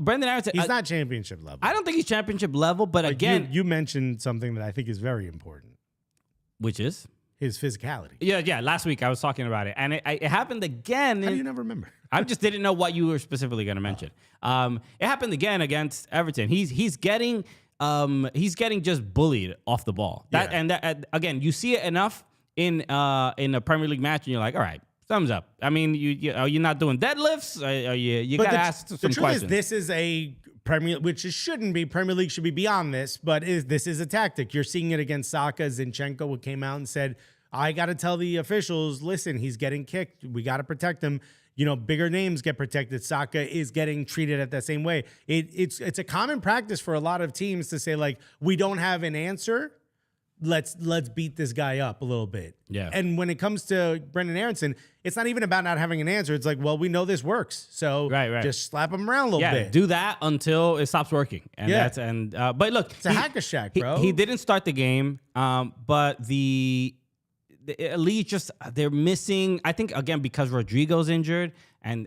Brendan Aronson, he's not championship level. I don't think he's championship level, but again, you mentioned something that I think is very important, which is his physicality. Yeah. Last week I was talking about it, and it happened again. How do you not remember? I just didn't know what you were specifically going to mention. It happened again against Everton. He's getting just bullied off the ball. Again, you see it enough in a Premier League match, and you're like, all right. Thumbs up. I mean, you're not doing deadlifts. You got to ask some questions. The truth is, this is a Premier, which it shouldn't be. Premier League should be beyond this, but this is a tactic. You're seeing it against Saka. Zinchenko who came out and said, I got to tell the officials, listen, he's getting kicked. We got to protect him. You know, bigger names get protected. Saka is getting treated at that same way. It's a common practice for a lot of teams to say, like, we don't have an answer. Let's beat this guy up a little bit. Yeah. And when it comes to Brendan Aronson, it's not even about not having an answer. It's like, well, we know this works. So just slap him around a little bit. Do that until it stops working. And but look, it's a hack-a-shack, bro. He didn't start the game, but the Leeds they're missing, I think, again, because Rodrigo's injured, and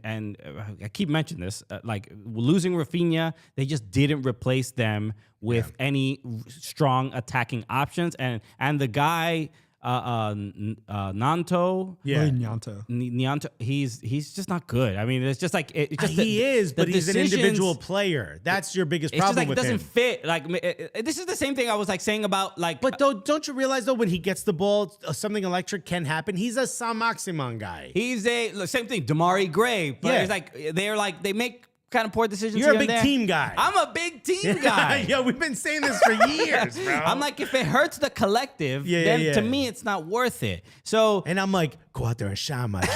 I keep mentioning this, like losing Rafinha, they just didn't replace them with any strong attacking options, and the guy Nanto. Yeah. Nyanto. Nyanto, he's just not good. I mean, it's just like He is, but he's an decisions- individual player. That's your biggest It's just problem like it with doesn't him. fit. Like this is the same thing I was like saying about like. But don't you realize though, when he gets the ball, something electric can happen. He's a San Maximan guy. He's same thing. Damari Gray, but Yeah. it's like they make kind of poor decisions. You're a here and big there. team guy. I'm a big team guy. Yo, we've been saying this for years, bro. I'm like, if it hurts the collective, Yeah, then yeah. to me it's not worth it. So and I'm like, go out there and shine, my G.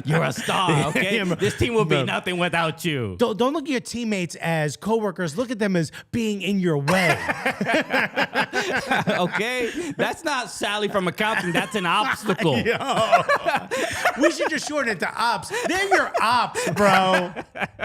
you're a star, okay? Yeah, bro. This team will be Bro. nothing without you. Don't look at your teammates as coworkers. Look at them as being in your way. Okay? That's not Sally from accounting. That's an obstacle. Yo, we should just shorten it to ops. They're your ops, bro.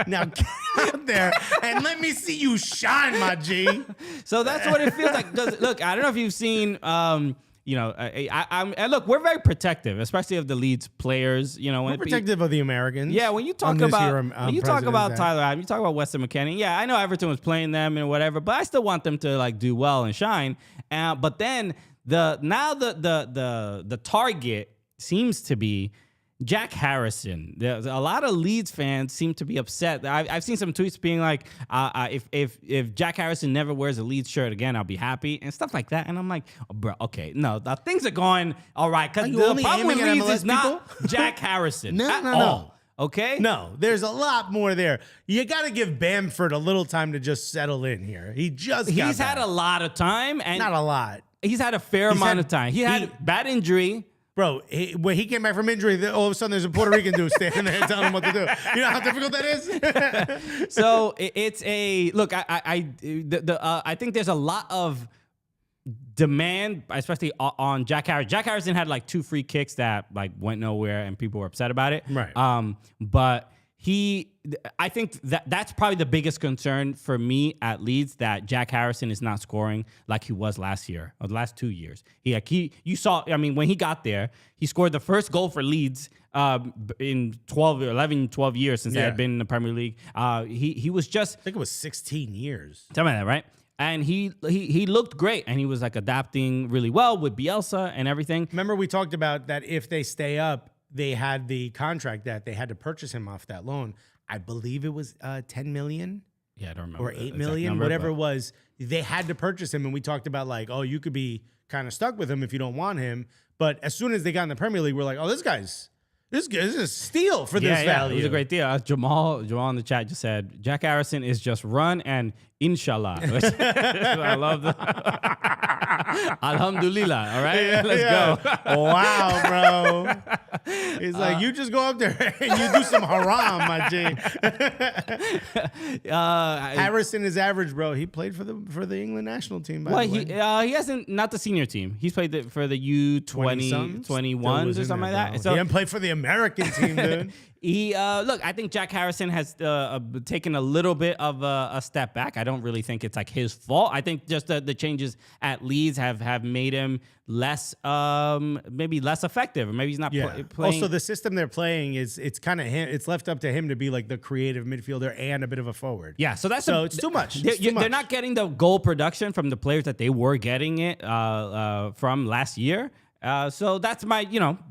Now get out there and let me see you shine, my G. So that's what it feels like. Look, I don't know if you've seen, and look, we're very protective, especially of the Leeds players. You know, when We're protective of the Americans. Yeah, when you talk on this about here, when you talk President's about Day. Tyler Adams, you talk about Weston McKennie. Yeah, I know Everton was playing them and whatever, but I still want them to like do well and shine. But then the target seems to be Jack Harrison. There's a lot of Leeds fans seem to be upset. I've seen some tweets being like, if Jack Harrison never wears a Leeds shirt again, I'll be happy and stuff like that. And I'm like, oh, bro, okay, no, things are going all right because Are you the only problem with aiming at Leeds MLS is not people? Jack Harrison No, at no, no. all. Okay? No, there's a lot more there. You got to give Bamford a little time to just settle in here. He's had a lot of time and not a lot. he's had a fair amount of time. He had bad injury. Bro, when he came back from injury, all of a sudden there's a Puerto Rican dude standing there telling him what to do. You know how difficult that is? So it's a look. I think there's a lot of demand, especially on Jack Harrison. Jack Harrison had like 2 free kicks that like went nowhere, and people were upset about it. Right. But I think that's probably the biggest concern for me at Leeds, that Jack Harrison is not scoring like he was last year or the last 2 years. You saw, I mean, when he got there, he scored the first goal for Leeds in 12 years since they had been in the Premier League. He was just, I think it was 16 years. tell me that, right? And he looked great, and he was like adapting really well with Bielsa and everything. Remember we talked about that if they stay up, they had the contract that they had to purchase him off that loan. I believe it was 10 million Yeah, I don't remember. or the 8 exact million, number, whatever but- it was. They had to purchase him, and we talked about like, oh, you could be kind of stuck with him if you don't want him. But as soon as they got in the Premier League, we're like, oh, this is a steal for this value. It was a great deal. Jamal in the chat just said, Jack Harrison is just run and inshallah. I love that. Alhamdulillah. All right, let's go. Wow, bro. He's like, you just go up there and you do some haram, my G. Harrison is average, bro. He played for the England national team. By the way. He hasn't, not the senior team. He's played for the U20, 21s or something like that. So he didn't play for the American team, dude. Look, I think Jack Harrison has taken a little bit of a step back. I don't really think it's like his fault. I think just the changes at Leeds have made him less, maybe less effective, or maybe he's not playing. Also, the system they're playing it's kind of him. It's left up to him to be like the creative midfielder and a bit of a forward. Yeah, so it's too much. They're not getting the goal production from the players that they were getting it from last year. So that's my,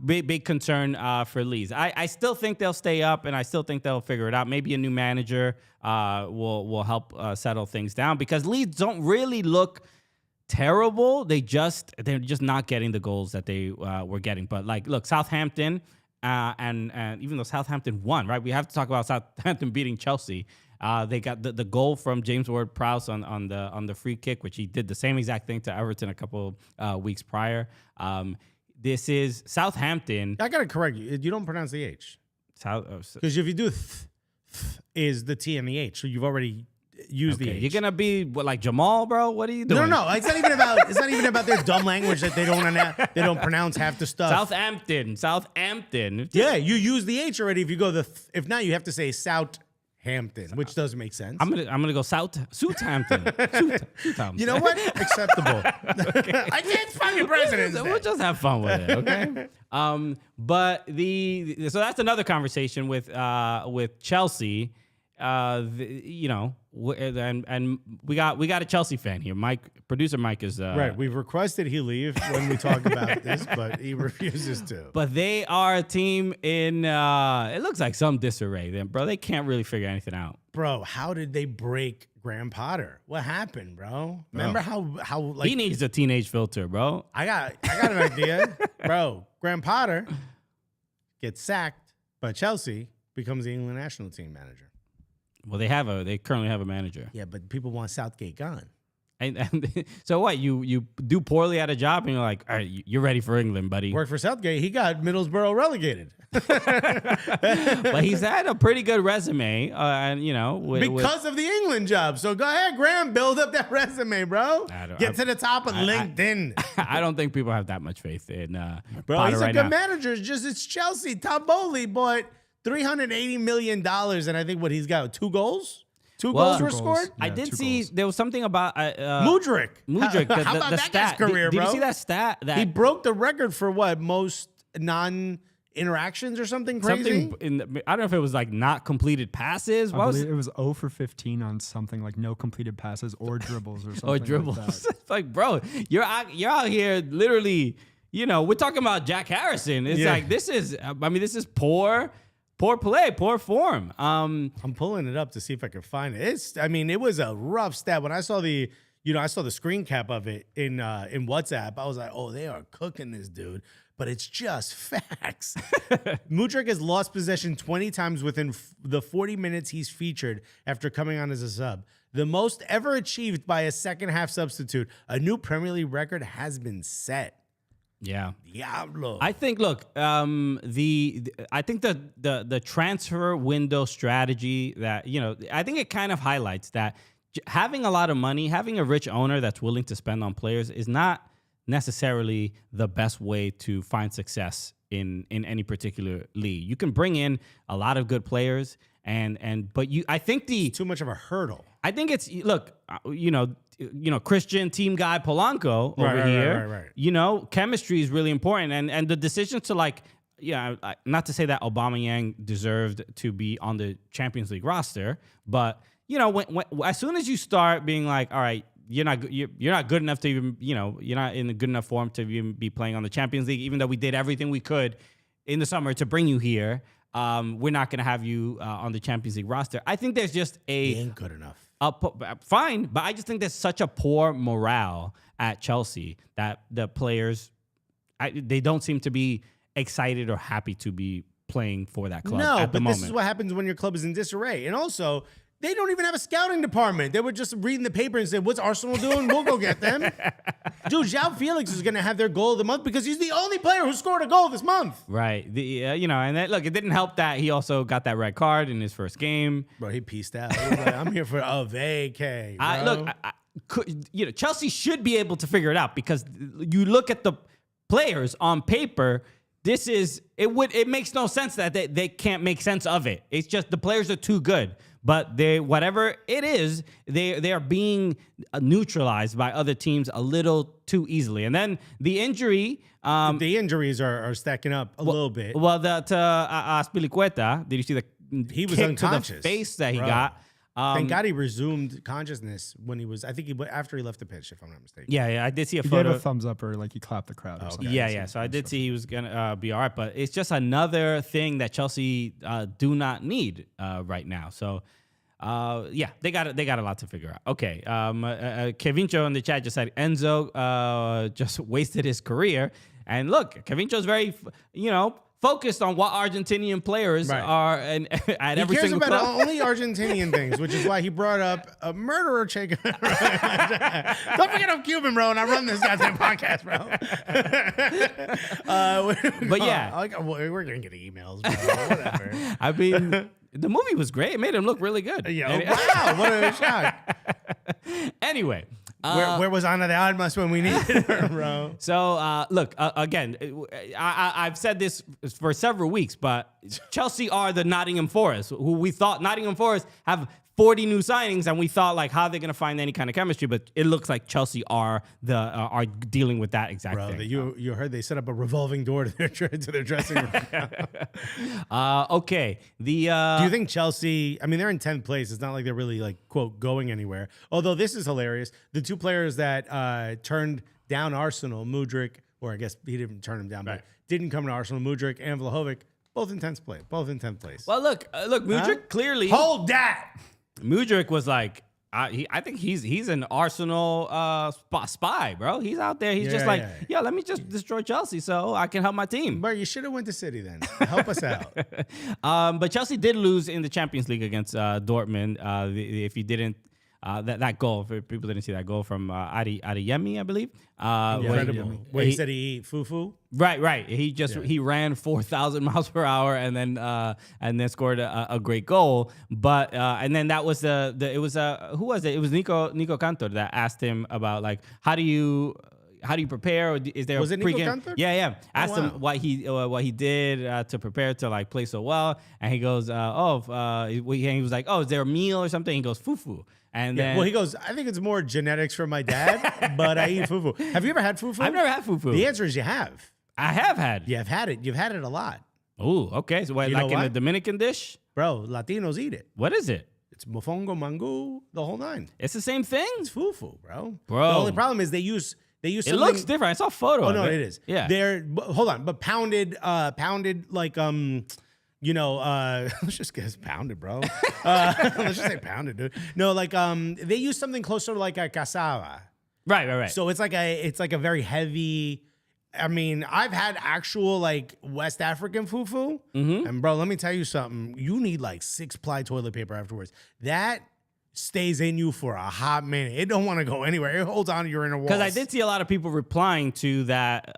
big concern for Leeds. I still think they'll stay up, and I still think they'll figure it out. Maybe a new manager will help settle things down, because Leeds don't really look terrible. They're just not getting the goals that they were getting. But like, look, Southampton, and even though Southampton won, right? We have to talk about Southampton beating Chelsea. They got the goal from James Ward-Prowse on the free kick, which he did the same exact thing to Everton a couple weeks prior. This is Southampton. I gotta correct you. You don't pronounce the H, because if you do is the T and the H, so you've already used the H. You're gonna be like Jamal, bro. What are you doing? No. It's not even about their dumb language that they don't pronounce half the stuff. Southampton. Yeah, you use the H already. If you go if not, you have to say Southampton, which doesn't make sense. I'm gonna go Southampton. You know what? Acceptable. I can't fucking President's Day. We'll just have fun with it, okay? But so that's another conversation with Chelsea. and we got a Chelsea fan here. Producer Mike is right. We've requested he leave when we talk about this, but he refuses to. But they are a team in it looks like some disarray. Then, bro, they can't really figure anything out. Bro, how did they break Graham Potter? What happened, bro? Remember how like he needs a teenage filter, bro. I got an idea, bro. Graham Potter gets sacked by Chelsea, becomes the England national team manager. Well, they currently have a manager. Yeah, but people want Southgate gone. And so what? You do poorly at a job, and you're like, all right, you're ready for England, buddy. Worked for Southgate. He got Middlesbrough relegated. But he's had a pretty good resume, and because of the England job. So go ahead, Graham, build up that resume, bro. Get to the top of LinkedIn. I don't think people have that much faith in bro. Potter He's a right good now. manager. It's Chelsea. Tom Bowley bought $380 million, and I think he's got 2 goals. Two goals were scored. I did see there was something about Mudryk. How about the that stat? guy's career, did bro? you see that stat? That he broke the record for what? Most non-interactions or something crazy? I don't know if it was like not completed passes. I believe it was 0 for 15 on something like no completed passes or dribbles or something. Or dribbles. Like that. It's like, bro, you're out here literally. We're talking about Jack Harrison. It's like this is poor play, poor form. I'm pulling it up to see if I can find it. It was a rough stat. When I saw the screen cap of it in WhatsApp, I was like, oh, they are cooking this dude. But it's just facts. Mudryk has lost possession 20 times within the 40 minutes he's featured after coming on as a sub. The most ever achieved by a second half substitute. A new Premier League record has been set. Yeah. Diablo. I think. Look, I think the transfer window strategy that I think it kind of highlights that having a lot of money, having a rich owner that's willing to spend on players is not necessarily the best way to find success in any particular league. You can bring in a lot of good players, but I think too much of a hurdle. I think it's Christian team guy Polanco over here. Right. Chemistry is really important, and the decision to not to say that Aubameyang deserved to be on the Champions League roster, but when as soon as you start being like, all right, you're not good enough to even you're not in a good enough form to even be playing on the Champions League, even though we did everything we could in the summer to bring you here. We're not going to have you on the Champions League roster. I think there's just he ain't good enough. Fine, but I just think there's such a poor morale at Chelsea that the players, they don't seem to be excited or happy to be playing for that club at the moment. This is what happens when your club is in disarray. And also, they don't even have a scouting department. They were just reading the paper and said, what's Arsenal doing? We'll go get them. Dude, João Felix is going to have their goal of the month because he's the only player who scored a goal this month. Right. And then, look, it didn't help that he also got that red card in his first game. Bro, he pieced out. He was like, I'm here for a vacay, bro. Chelsea should be able to figure it out because you look at the players on paper, it makes no sense that they can't make sense of it. It's just the players are too good. But whatever it is, they are being neutralized by other teams a little too easily. And then the injury... the injuries are stacking up a little bit. Well, to Azpilicueta, did you see he was kick unconscious to the face that he got? Thank God he resumed consciousness when he was, after he left the pitch, if I'm not mistaken. Yeah, I did see a He photo. gave a thumbs up or like he clapped the crowd or something. Yeah. So I did see he was going to be all right, but it's just another thing that Chelsea do not need right now. So, they got a lot to figure out. Okay. Kevincho in the chat just said Enzo just wasted his career. And look, Kevincho's very, focused on what Argentinian players are and at every single club. He cares about only Argentinian things, which is why he brought up a murderer Che Guevara. Don't forget I'm Cuban, bro, and I run this goddamn podcast, bro. But yeah. We're going to get emails, bro. Whatever. I mean, the movie was great. It made him look really good. Yeah. Wow, what a shock. Anyway. Where was Ana de Armas when we needed her, bro? So, look, again, I've said this for several weeks, but Chelsea are the Nottingham Forest, who we thought Nottingham Forest have 40 new signings, and we thought like, how are they going to find any kind of chemistry? But it looks like Chelsea are dealing with that exact thing. You heard they set up a revolving door to their dressing room. Okay. Do you think Chelsea? I mean, they're in 10th place. It's not like they're really like quote going anywhere. Although this is hilarious. The two players that turned down Arsenal, Mudryk, or I guess he didn't turn him down, but didn't come to Arsenal, Mudryk and Vlahovic, both in 10th place. Well, look, Mudryk clearly. Hold that. Mudryk was like, I think he's an Arsenal spy, bro. He's out there. He's let me just destroy Chelsea so I can help my team. But you should have went to City then. Help us out. But Chelsea did lose in the Champions League against Dortmund. If you didn't, that goal, if people didn't see that goal from Adeyemi, I believe. Incredible. Where he said he ate fufu. Right. He ran 4,000 miles per hour and then scored a great goal. But and then that was who was it? It was Nico Cantor that asked him about like how do you prepare? Or is there was it Nico Cantor? Yeah. Asked him what he did to prepare to like play so well, and he goes, he was like, is there a meal or something? He goes, fufu. And then, he goes, I think it's more genetics from my dad, but I eat fufu. Have you ever had fufu? I've never had fufu. The answer is you have. I have had. You have had it. You've had it a lot. Oh, okay. So like in the Dominican dish? Bro, Latinos eat it. What is it? It's mofongo, mango, the whole nine. It's the same thing? It's fufu, bro. The only problem is they use something. It looks different. I saw a photo of it. No, it is. Yeah. Hold on, but pounded like let's just guess pounded, bro. Let's just say pounded, dude. No, like they use something closer to like a cassava. Right. So it's like a very heavy. I mean, I've had actual like West African fufu, and bro, let me tell you something. You need like 6-ply toilet paper afterwards. That stays in you for a hot minute. It don't want to go anywhere. It holds on to your inner walls. Because I did see a lot of people replying to that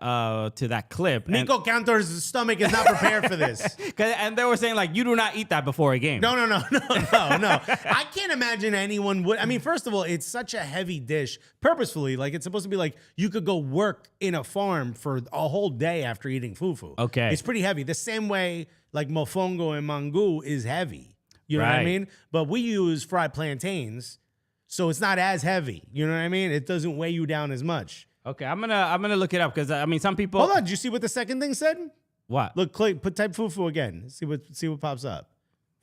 clip. Nico Cantor's stomach is not prepared for this. And they were saying like, you do not eat that before a game. No. I can't imagine anyone would. I mean, first of all, it's such a heavy dish. Purposefully, like it's supposed to be like you could go work in a farm for a whole day after eating fufu. Okay. It's pretty heavy. The same way like mofongo and mango is heavy. You know what I mean? But we use fried plantains, so it's not as heavy. You know what I mean? It doesn't weigh you down as much. Okay, I'm gonna look it up because I mean some people. Hold on, did you see what the second thing said? What? Look, type fufu again. See what pops up.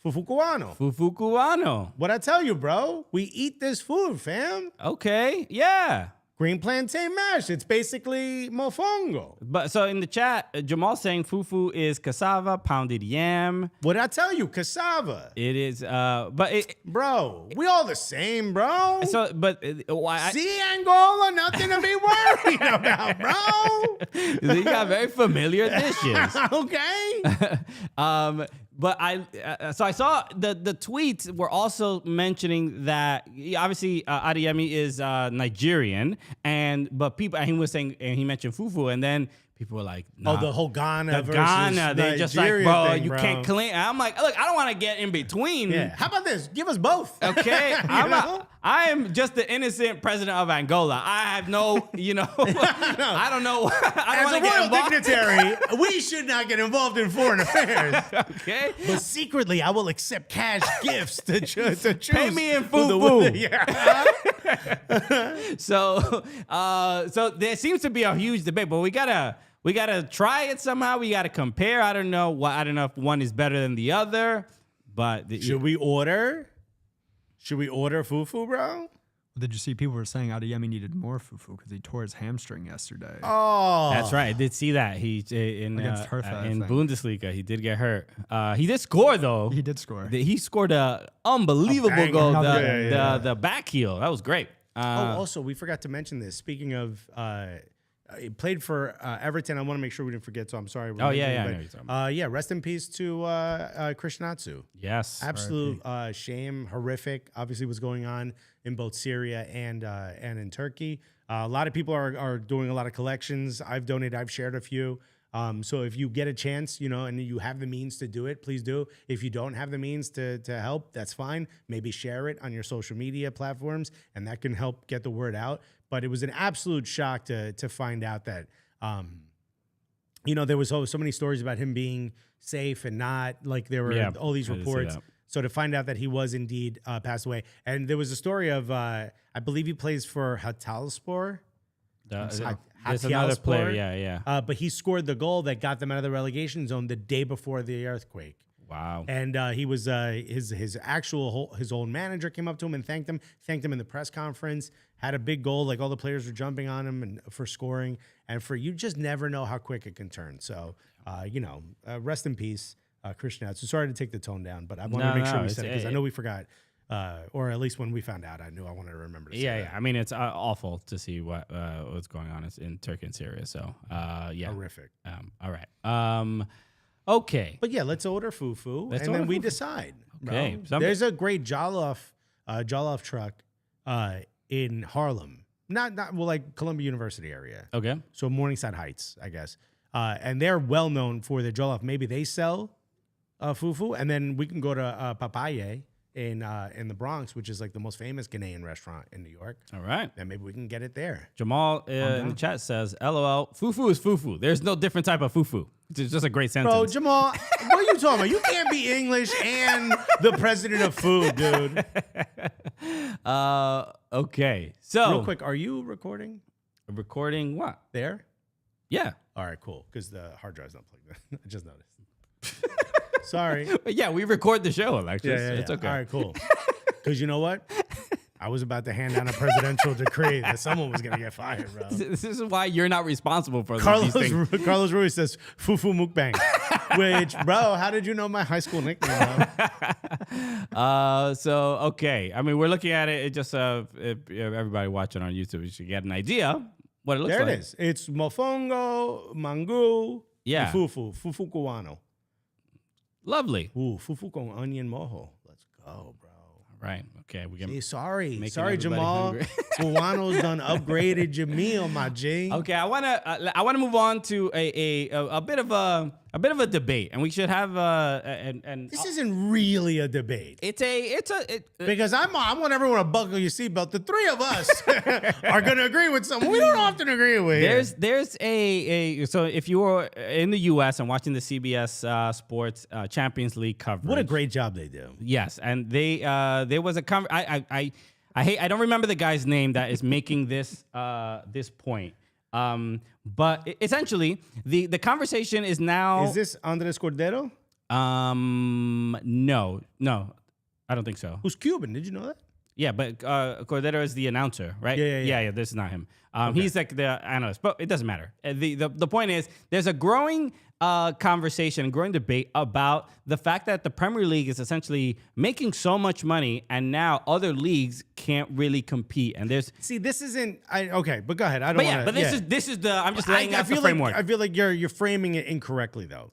Fufu cubano. Fufu cubano. What I tell you, bro? We eat this food, fam. Okay, yeah. Green plantain mash. It's basically mofongo. But so in the chat, Jamal saying fufu is cassava, pounded yam. What did I tell you? Cassava. It is, bro, we all the same, bro. So, but why? See, Angola, nothing to be worried about, bro. You got very familiar dishes. Okay. But so I saw the tweets were also mentioning that obviously Adeyemi is Nigerian, but people, and he was saying, and he mentioned fufu, and then people were like, nah, the whole Ghana versus Ghana, they just like, Nigeria bro, thing, you can't claim. And I'm like, look, I don't want to get in between. Yeah. How about this? Give us both. Okay, I am just the innocent president of Angola. I have no, I don't know. As a royal dignitary, we should not get involved in foreign affairs. Okay, but secretly, I will accept cash gifts to choose. Pay me in fufu. Yeah. So there seems to be a huge debate, but we gotta try it somehow. We gotta compare. I don't know if one is better than the other, but should we order fufu, bro? Did you see people were saying Adeyemi needed more fufu because he tore his hamstring yesterday? Oh, that's right. I did see that. He in Bundesliga he did get hurt. He did score though. He did score. He scored a unbelievable goal. The back heel. That was great. Also we forgot to mention this. Speaking of, he played for Everton. I want to make sure we didn't forget. So I'm sorry. Rest in peace to Krishnatsu. Yes, absolute shame. Horrific. Obviously, what's going on in both Syria and in Turkey. A lot of people are doing a lot of collections. I've donated. I've shared a few. So if you get a chance, and you have the means to do it, please do. If you don't have the means to help, that's fine. Maybe share it on your social media platforms, and that can help get the word out. But it was an absolute shock to find out that, there was so many stories about him being safe and not. Like there were all these reports So to find out that he was indeed passed away, and there was a story of I believe he plays for Hatayspor. There's another player, yeah. But he scored the goal that got them out of the relegation zone the day before the earthquake. Wow. And he was his old manager came up to him and thanked him in the press conference. Had a big goal, like all the players were jumping on him and for scoring. And you just never know how quick it can turn. So rest in peace, Christian. So sorry to take the tone down, but I wanted to make sure we said it because I know we forgot. Or at least when we found out, I knew I wanted to remember to say that. I mean, it's awful to see what's going on in Turkey and Syria. So, Horrific. All right. Okay. But yeah, let's order fufu, and then we decide. Okay. There's a great jollof truck in Harlem. Not like Columbia University area. Okay. So Morningside Heights, I guess. And they're well known for their jollof. Maybe they sell fufu, and then we can go to Papaye in the Bronx, which is like the most famous Ghanaian restaurant in New York. All right. And maybe we can get it there. Jamal in the chat says, LOL, fufu is fufu. There's no different type of fufu. It's just a great sentence. Bro, Jamal, what are you talking about? You can't be English and the president of food, dude. Okay. So real quick, are you recording? Recording what? There? Yeah. All right, cool. Because the hard drive's not plugged in. I just noticed. Sorry. But yeah, we record the show, Alexis. Yeah. It's okay. All right, cool. Because you know what? I was about to hand down a presidential decree that someone was going to get fired, bro. This is why you're not responsible for these things. Carlos Ruiz says, Fufu Mukbang. Which, bro, how did you know my high school nickname, bro? Okay. I mean, we're looking at it. It just, if everybody watching on YouTube, you should get an idea what it looks like. There it is. It's mofongo, mango, Yeah. fufu cubano. Lovely. Ooh, fufu con onion mojo. Let's go, bro. Right. Okay. We can. Sorry, everybody Jamal. hungry. Cubano's done upgraded your meal, my G. Okay. I wanna move on to a bit of a debate, and we should have This isn't really a debate. Because I want everyone to buckle your seatbelt. The three of us are gonna agree with something we don't often agree with. There's so if you were in the U.S. and watching the CBS Sports Champions League coverage, What a great job they do. yes, and there was a I don't remember the guy's name that is making this this point. But essentially, the conversation is now. Is this Andres Cordero? No, I don't think so. Who's Cuban? Did you know that? Yeah, but Cordero is the announcer, right? Yeah. This is not him. He's like the analyst, but it doesn't matter. The point is, there's a growing conversation, growing debate about the fact that the Premier League is essentially making so much money, and now other leagues can't really compete. And there's this isn't. Okay, but go ahead. I don't. But this is the. I'm just laying out the framework. I feel like you're framing it incorrectly though.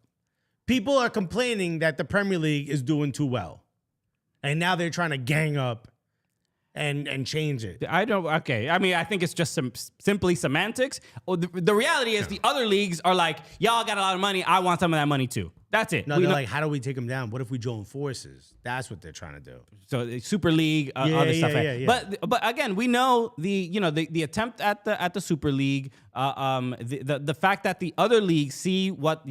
People are complaining that the Premier League is doing too well, and now they're trying to gang up and change it. I don't. Okay. I mean, I think it's just simply semantics. The reality is the other leagues are like, y'all got a lot of money. I want some of that money too. That's it. No, they're like, how do we take them down? What if we join forces? That's what they're trying to do. So Super League, other stuff. But again, we know the attempt at the Super League, the fact that the other leagues see what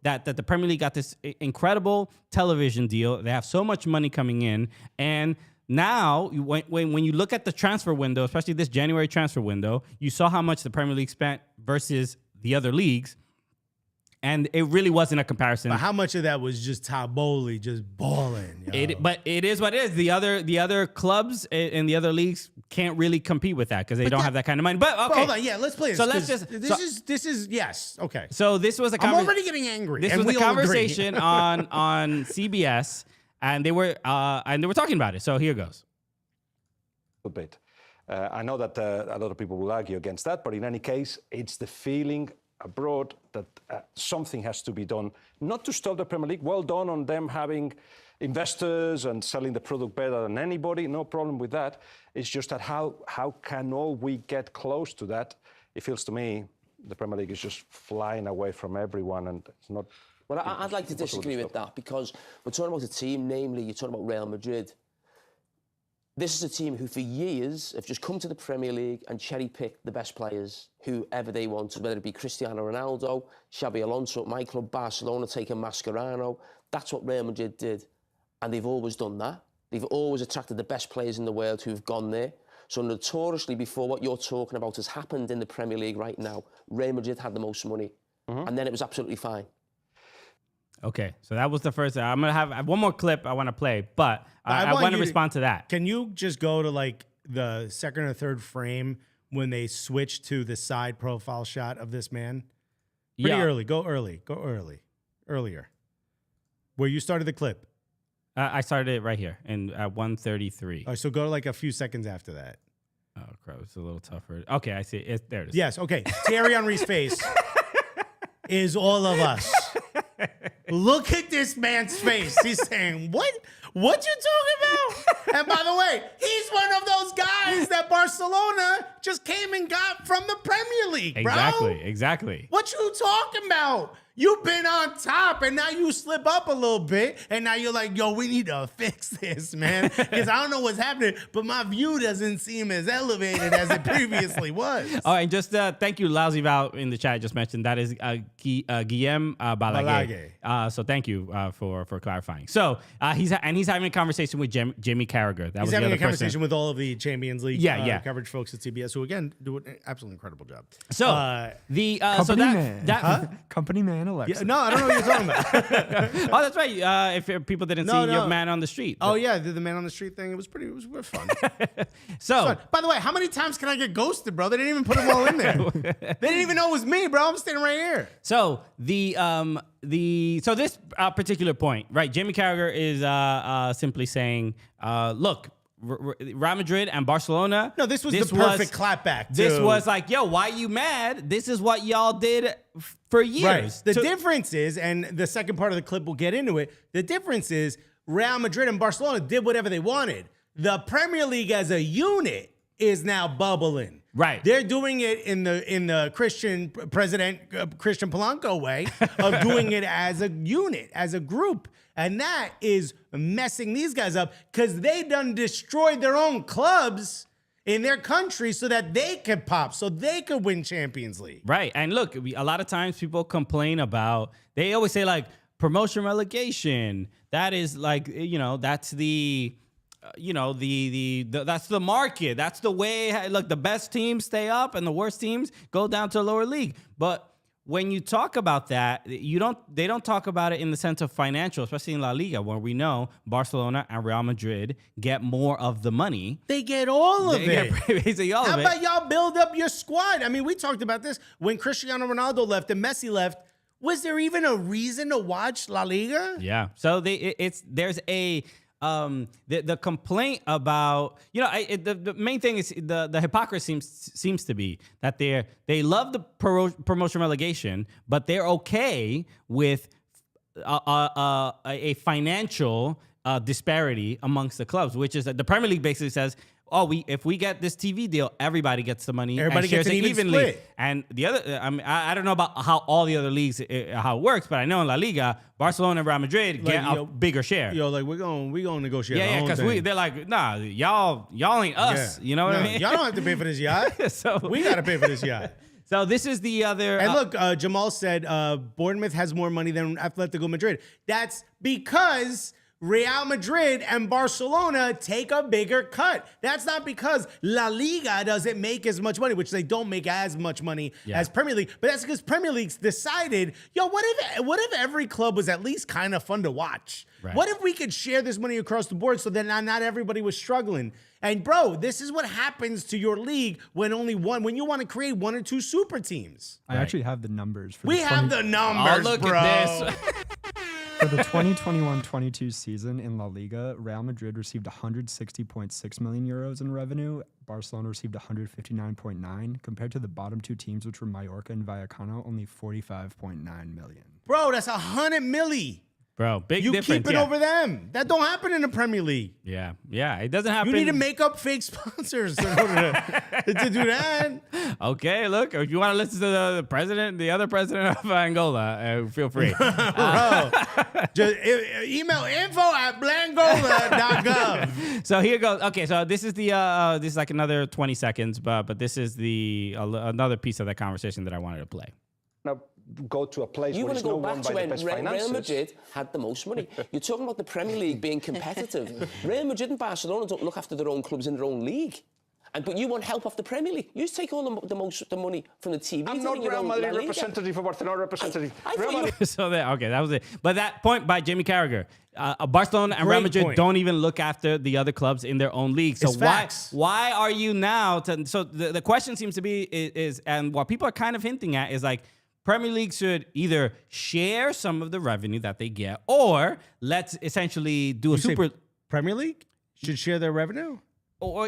that the Premier League got this incredible television deal. They have so much money coming in, and now, when you look at the transfer window, especially this January transfer window, you saw how much the Premier League spent versus the other leagues, and it really wasn't a comparison. But how much of that was just Taboli just balling? But it is what it is. The other clubs in the other leagues can't really compete with that because they don't have that kind of money. But okay, hold on, let's play this. So this is yes, okay. So this was I'm already getting angry. This was a conversation on CBS. And they were talking about it. So here goes. A bit. I know that a lot of people will argue against that, but in any case, it's the feeling abroad that something has to be done, not to stop the Premier League. Well done on them having investors and selling the product better than anybody. No problem with that. It's just that how can all we get close to that? It feels to me the Premier League is just flying away from everyone, and it's not. Well, I'd like to disagree with that because we're talking about a team, namely, you're talking about Real Madrid. This is a team who, for years, have just come to the Premier League and cherry-picked the best players, whoever they wanted, whether it be Cristiano Ronaldo, Xabi Alonso at my club, Barcelona taking Mascherano. That's what Real Madrid did. and they've always done that. They've always attracted the best players in the world who've gone there. So notoriously, before what you're talking about has happened in the Premier League right now, Real Madrid had the most money, and then it was absolutely fine. Okay, so that was the first. I'm gonna have one more clip I want to play, but I want to respond to that. Can you just go to like the second or third frame when they switch to the side profile shot of this man? Pretty early. Go earlier. Where you started the clip. I started it right here at 1:33. All right, so go to like a few seconds after that. Oh crap, it's a little tougher. Okay, I see it. There it is. Yes. Okay. Thierry Henry's face is all of us. Look at this man's face. He's saying, "What? What you talking about?" And by the way, he's one of those guys that Barcelona just came and got from the Premier League, bro. Exactly. What you talking about? You've been on top, and now you slip up a little bit, and now you're like, yo, we need to fix this, man, because I don't know what's happening, but my view doesn't seem as elevated as it previously was. Oh, and just thank you, Lousy Val in the chat just mentioned. That is Guillem Balaguer. So thank you for clarifying. So he's having a conversation with Jimmy Carragher. He's having a conversation with all of the Champions League coverage folks at CBS, who again do an absolutely incredible job. So company man Alexis. Yeah, no, I don't know what you're talking about. Oh, that's right. If people didn't see your man on the street. Oh yeah, the man on the street thing. It was fun. So, by the way, how many times can I get ghosted, bro? They didn't even put them all in there. They didn't even know it was me, bro. I'm standing right here. So this particular point, right? Jamie Carragher is simply saying, look. Real Madrid and Barcelona. No, this was the perfect clapback. This was like, yo, why you mad? This is what y'all did for years. Right. The difference is, and the second part of the clip will get into it, the difference is Real Madrid and Barcelona did whatever they wanted. The Premier League as a unit is now bubbling. Right. They're doing it in the Christian Polanco way of doing it as a unit, as a group. And that is messing these guys up because they done destroyed their own clubs in their country so that they could pop, so they could win Champions League. Right. And look, a lot of times people complain about, they always say like promotion relegation. That is like, that's the... that's the market. That's the way. Look, the best teams stay up, and the worst teams go down to a lower league. But when you talk about that, they don't talk about it in the sense of financial, especially in La Liga, where we know Barcelona and Real Madrid get more of the money. They get all of it. Basically all of it. How about y'all build up your squad? I mean, we talked about this when Cristiano Ronaldo left and Messi left. Was there even a reason to watch La Liga? Yeah. So there's a. The complaint about, the main thing is the hypocrisy seems to be that they love the promotion relegation, but they're okay with a financial disparity amongst the clubs, which is that the Premier League basically says, if we get this TV deal, everybody gets the money. Everybody gets it evenly. Split. And the other, I don't know about how all the other leagues how it works, but I know in La Liga, Barcelona and Real Madrid get a bigger share. Like we're gonna negotiate. Yeah, because they're like, nah, y'all ain't us. Yeah. You know what I mean? Y'all don't have to pay for this yacht. So we gotta pay for this yacht. So this is the other. And look, Jamal said Bournemouth has more money than Atletico Madrid. That's because Real Madrid and Barcelona take a bigger cut. That's not because La Liga doesn't make as much money, which they don't make as much money as Premier League, but that's because Premier League's decided, what if every club was at least kind of fun to watch? Right. What if we could share this money across the board so that not everybody was struggling? And bro, this is what happens to your league when you want to create one or two super teams. I actually have the numbers. We have the numbers, look bro. At this. For the 2021-22 season in La Liga, Real Madrid received 160.6 million euros in revenue. Barcelona received 159.9, compared to the bottom two teams, which were Mallorca and Vallecano, only 45.9 million. Bro, that's 100 milli. Bro, big difference. You keep it over them. That don't happen in the Premier League. Yeah, it doesn't happen. You need to make up fake sponsors in order to do that. Okay, look, if you want to listen to the other president of Angola, feel free. Bro, just email info@blangola.gov. So here goes. Okay, so this is this is like another 20 seconds, but this is another piece of that conversation that I wanted to play. Now, go to a place You where want it's to go not back run to by the when best Real finances. Madrid had the most money. You're talking about the Premier League being competitive. Real Madrid and Barcelona don't look after their own clubs in their own league. But you want help off the Premier League. You take all the money from the TV. I'm not Real Madrid representative or Barcelona representative. Real Madrid. So that was it. But that point by Jamie Carragher, Barcelona and Real Great Madrid point. don't even look after the other clubs in their own league. So It's facts. why are you now? So the question seems to be is and what people are kind of hinting at is like Premier League should either share some of the revenue that they get, or let's essentially do a You say super. Premier League should share their revenue. Or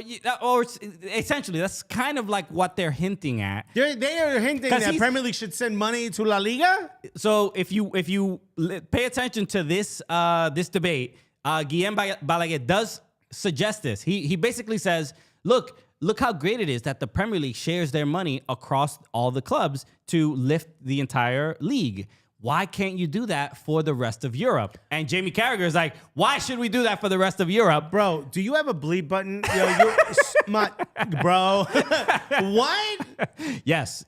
essentially, that's kind of like what they're hinting at. They are hinting 'Cause that he's- Premier League should send money to La Liga. So if you pay attention to this this debate, Guillem Balaguer does suggest this. He basically says, look how great it is that the Premier League shares their money across all the clubs to lift the entire league. Why can't you do that for the rest of Europe? And Jamie Carragher is like, why should we do that for the rest of Europe? Bro, do you have a bleep button? Yo, bro. What? Yes.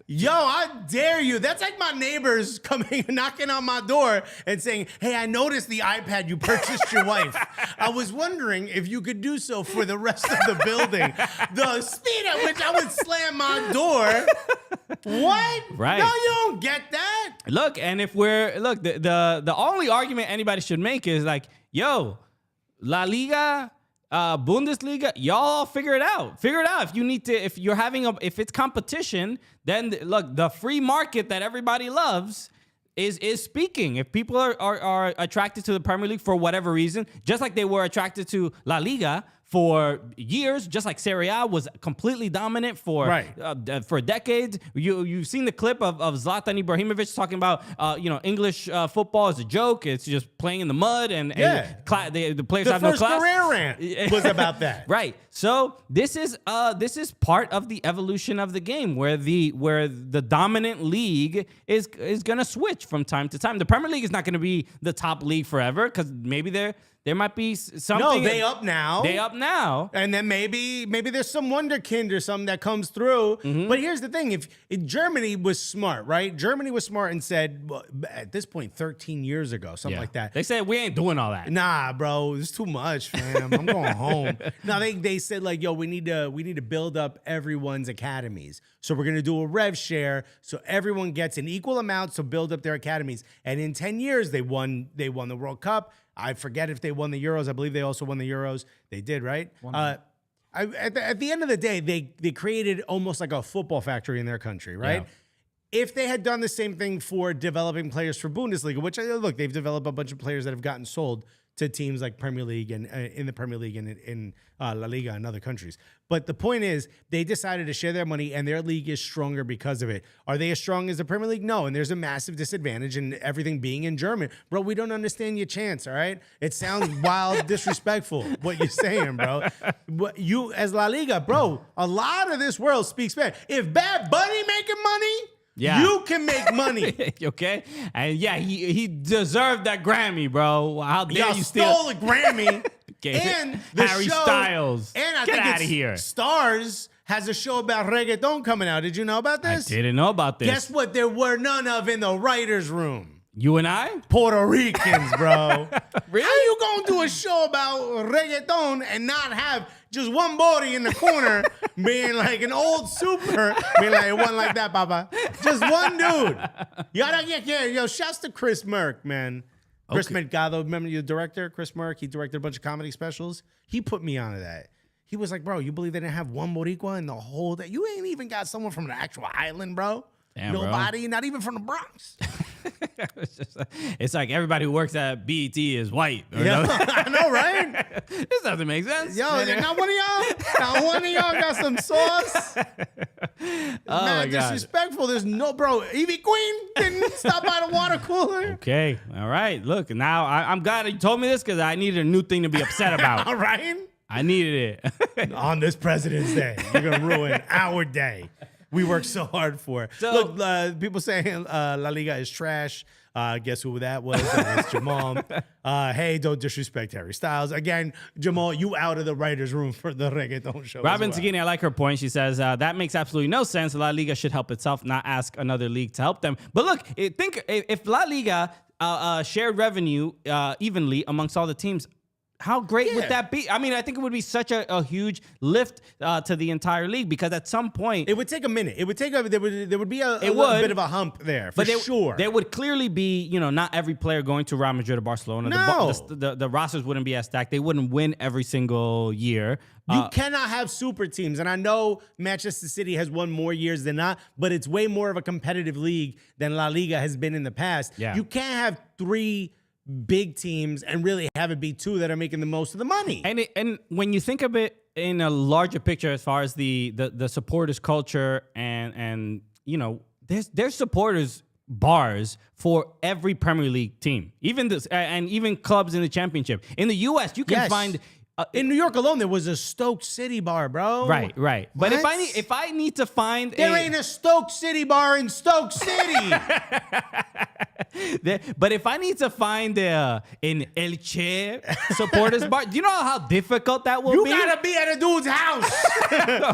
Yo, I dare you. That's like my neighbors coming, knocking on my door and saying, hey, I noticed the iPad you purchased your wife. I was wondering if you could do so for the rest of the building. The speed at which I would slam my door. What? Right. No, you don't get that. Look, and if the only argument anybody should make is like, yo, La Liga, Bundesliga, y'all figure it out. Figure it out. If you need to, if it's competition, then look, the free market that everybody loves is speaking. If people are attracted to the Premier League for whatever reason, just like they were attracted to La Liga for years, just like Serie A was completely dominant for decades. You've seen the clip of Zlatan Ibrahimovic talking about English football is a joke. It's just playing in the mud and the players have no class. The first career rant was about that. Right. So this is part of the evolution of the game where the dominant league is going to switch from time to time. The Premier League is not going to be the top league forever because maybe there might be something. No, they up now. They up now. And then maybe there's some wonderkind or something that comes through. Mm-hmm. But here's the thing. If Germany was smart, right? Germany was smart and said, well, at this point, 13 years ago, something like that. They said, we ain't doing all that. Nah, bro, it's too much, fam. I'm going home. No, they said like, yo, we need to build up everyone's academies. So we're gonna do a rev share so everyone gets an equal amount to build up their academies. And in 10 years, they won the World Cup. I forget if they won the Euros. I believe they also won the Euros. They did, right? At the end of the day, they created almost like a football factory in their country, right? Yeah. If they had done the same thing for developing players for Bundesliga, which look, they've developed a bunch of players that have gotten sold to teams like Premier League and in the Premier League and in La Liga and other countries. But the point is, they decided to share their money, and their league is stronger because of it. Are they as strong as the Premier League? No, and there's a massive disadvantage in everything being in German. Bro, we don't understand your chants, all right? It sounds wild, disrespectful, what you're saying, bro. You, as La Liga, bro, a lot of this world speaks Spanish. If Bad Bunny making money, you can make money. Okay? And yeah, he deserved that Grammy, bro. How dare you stole a Grammy. Okay. And the Harry show, Styles. And I Get think out of here. Stars has a show about reggaeton coming out. Did you know about this? I didn't know about this. Guess what? There were none of in the writer's room. You and I? Puerto Ricans, bro. Really? How you gonna do a show about reggaeton and not have just one body in the corner being like an old super, being like, it wasn't like that, Papa. Just one dude. Yo, shouts to Chris Merck, man. Chris Mercado, remember the director, Chris Merck? He directed a bunch of comedy specials. He put me onto that. He was like, bro, you believe they didn't have one Boricua in the whole day? You ain't even got someone from the actual island, bro. Damn, Nobody, bro. Not even from the Bronx. It's like everybody who works at BET is white. Yeah, I know, right? This doesn't make sense. Yo, not one of y'all. Not one of y'all got some sauce. Oh Man, disrespectful. There's no, bro. Evie Queen didn't stop by the water cooler. Okay, all right. Look, now I'm glad you told me this because I needed a new thing to be upset about. All right. I needed it. On this President's Day, you're gonna ruin our day. we work so hard for. So- Look, people saying La Liga is trash. Guess who that was? That was Jamal. Hey, don't disrespect Harry Styles. Again, Jamal, you out of the writer's room for the reggaeton show. Robin as well. Zagini, I like her point. She says, that makes absolutely no sense. La Liga should help itself, not ask another league to help them. But look, think if La Liga shared revenue evenly amongst all the teams, how great would that be? I mean, I think it would be such a huge lift to the entire league, because at some point It would take a minute. It would take there would be a would. little bit of a hump there, for sure. There would clearly be, not every player going to Real Madrid or Barcelona. No. The rosters wouldn't be as stacked. They wouldn't win every single year. You cannot have super teams. And I know Manchester City has won more years than not, but it's way more of a competitive league than La Liga has been in the past. Yeah. You can't have 3 big teams and really have it be 2 that are making the most of the money. And when you think of it in a larger picture, as far as the supporters culture and there's supporters bars for every Premier League team, even clubs in the Championship. In the US, you can find. In New York alone, there was a Stoke City bar, bro. Right. But if What? I need to find There ain't a Stoke City bar in Stoke City. but if I need to find an Elche supporters bar, do you know how difficult that will You be? gotta be at a dude's house.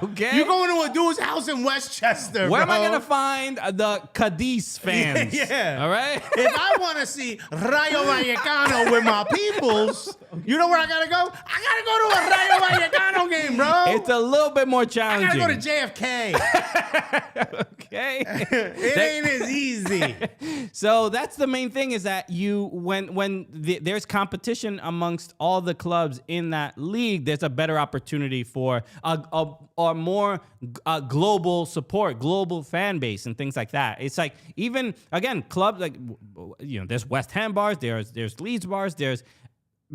Okay. You going to a dude's house in Westchester, Where bro. am I gonna find the Cadiz fans? Yeah. All right. If I want to see Rayo Vallecano with my peoples, you know where I gotta go? I gotta go to a Rayo Vallecano game, bro. It's a little bit more I challenging. gotta go to JFK. Okay. It ain't as easy. So that's the main thing, is that when there's competition amongst all the clubs in that league, there's a better opportunity for a more global support, global fan base, and things like that. It's like, even again, clubs like there's West Ham bars, there's Leeds bars, there's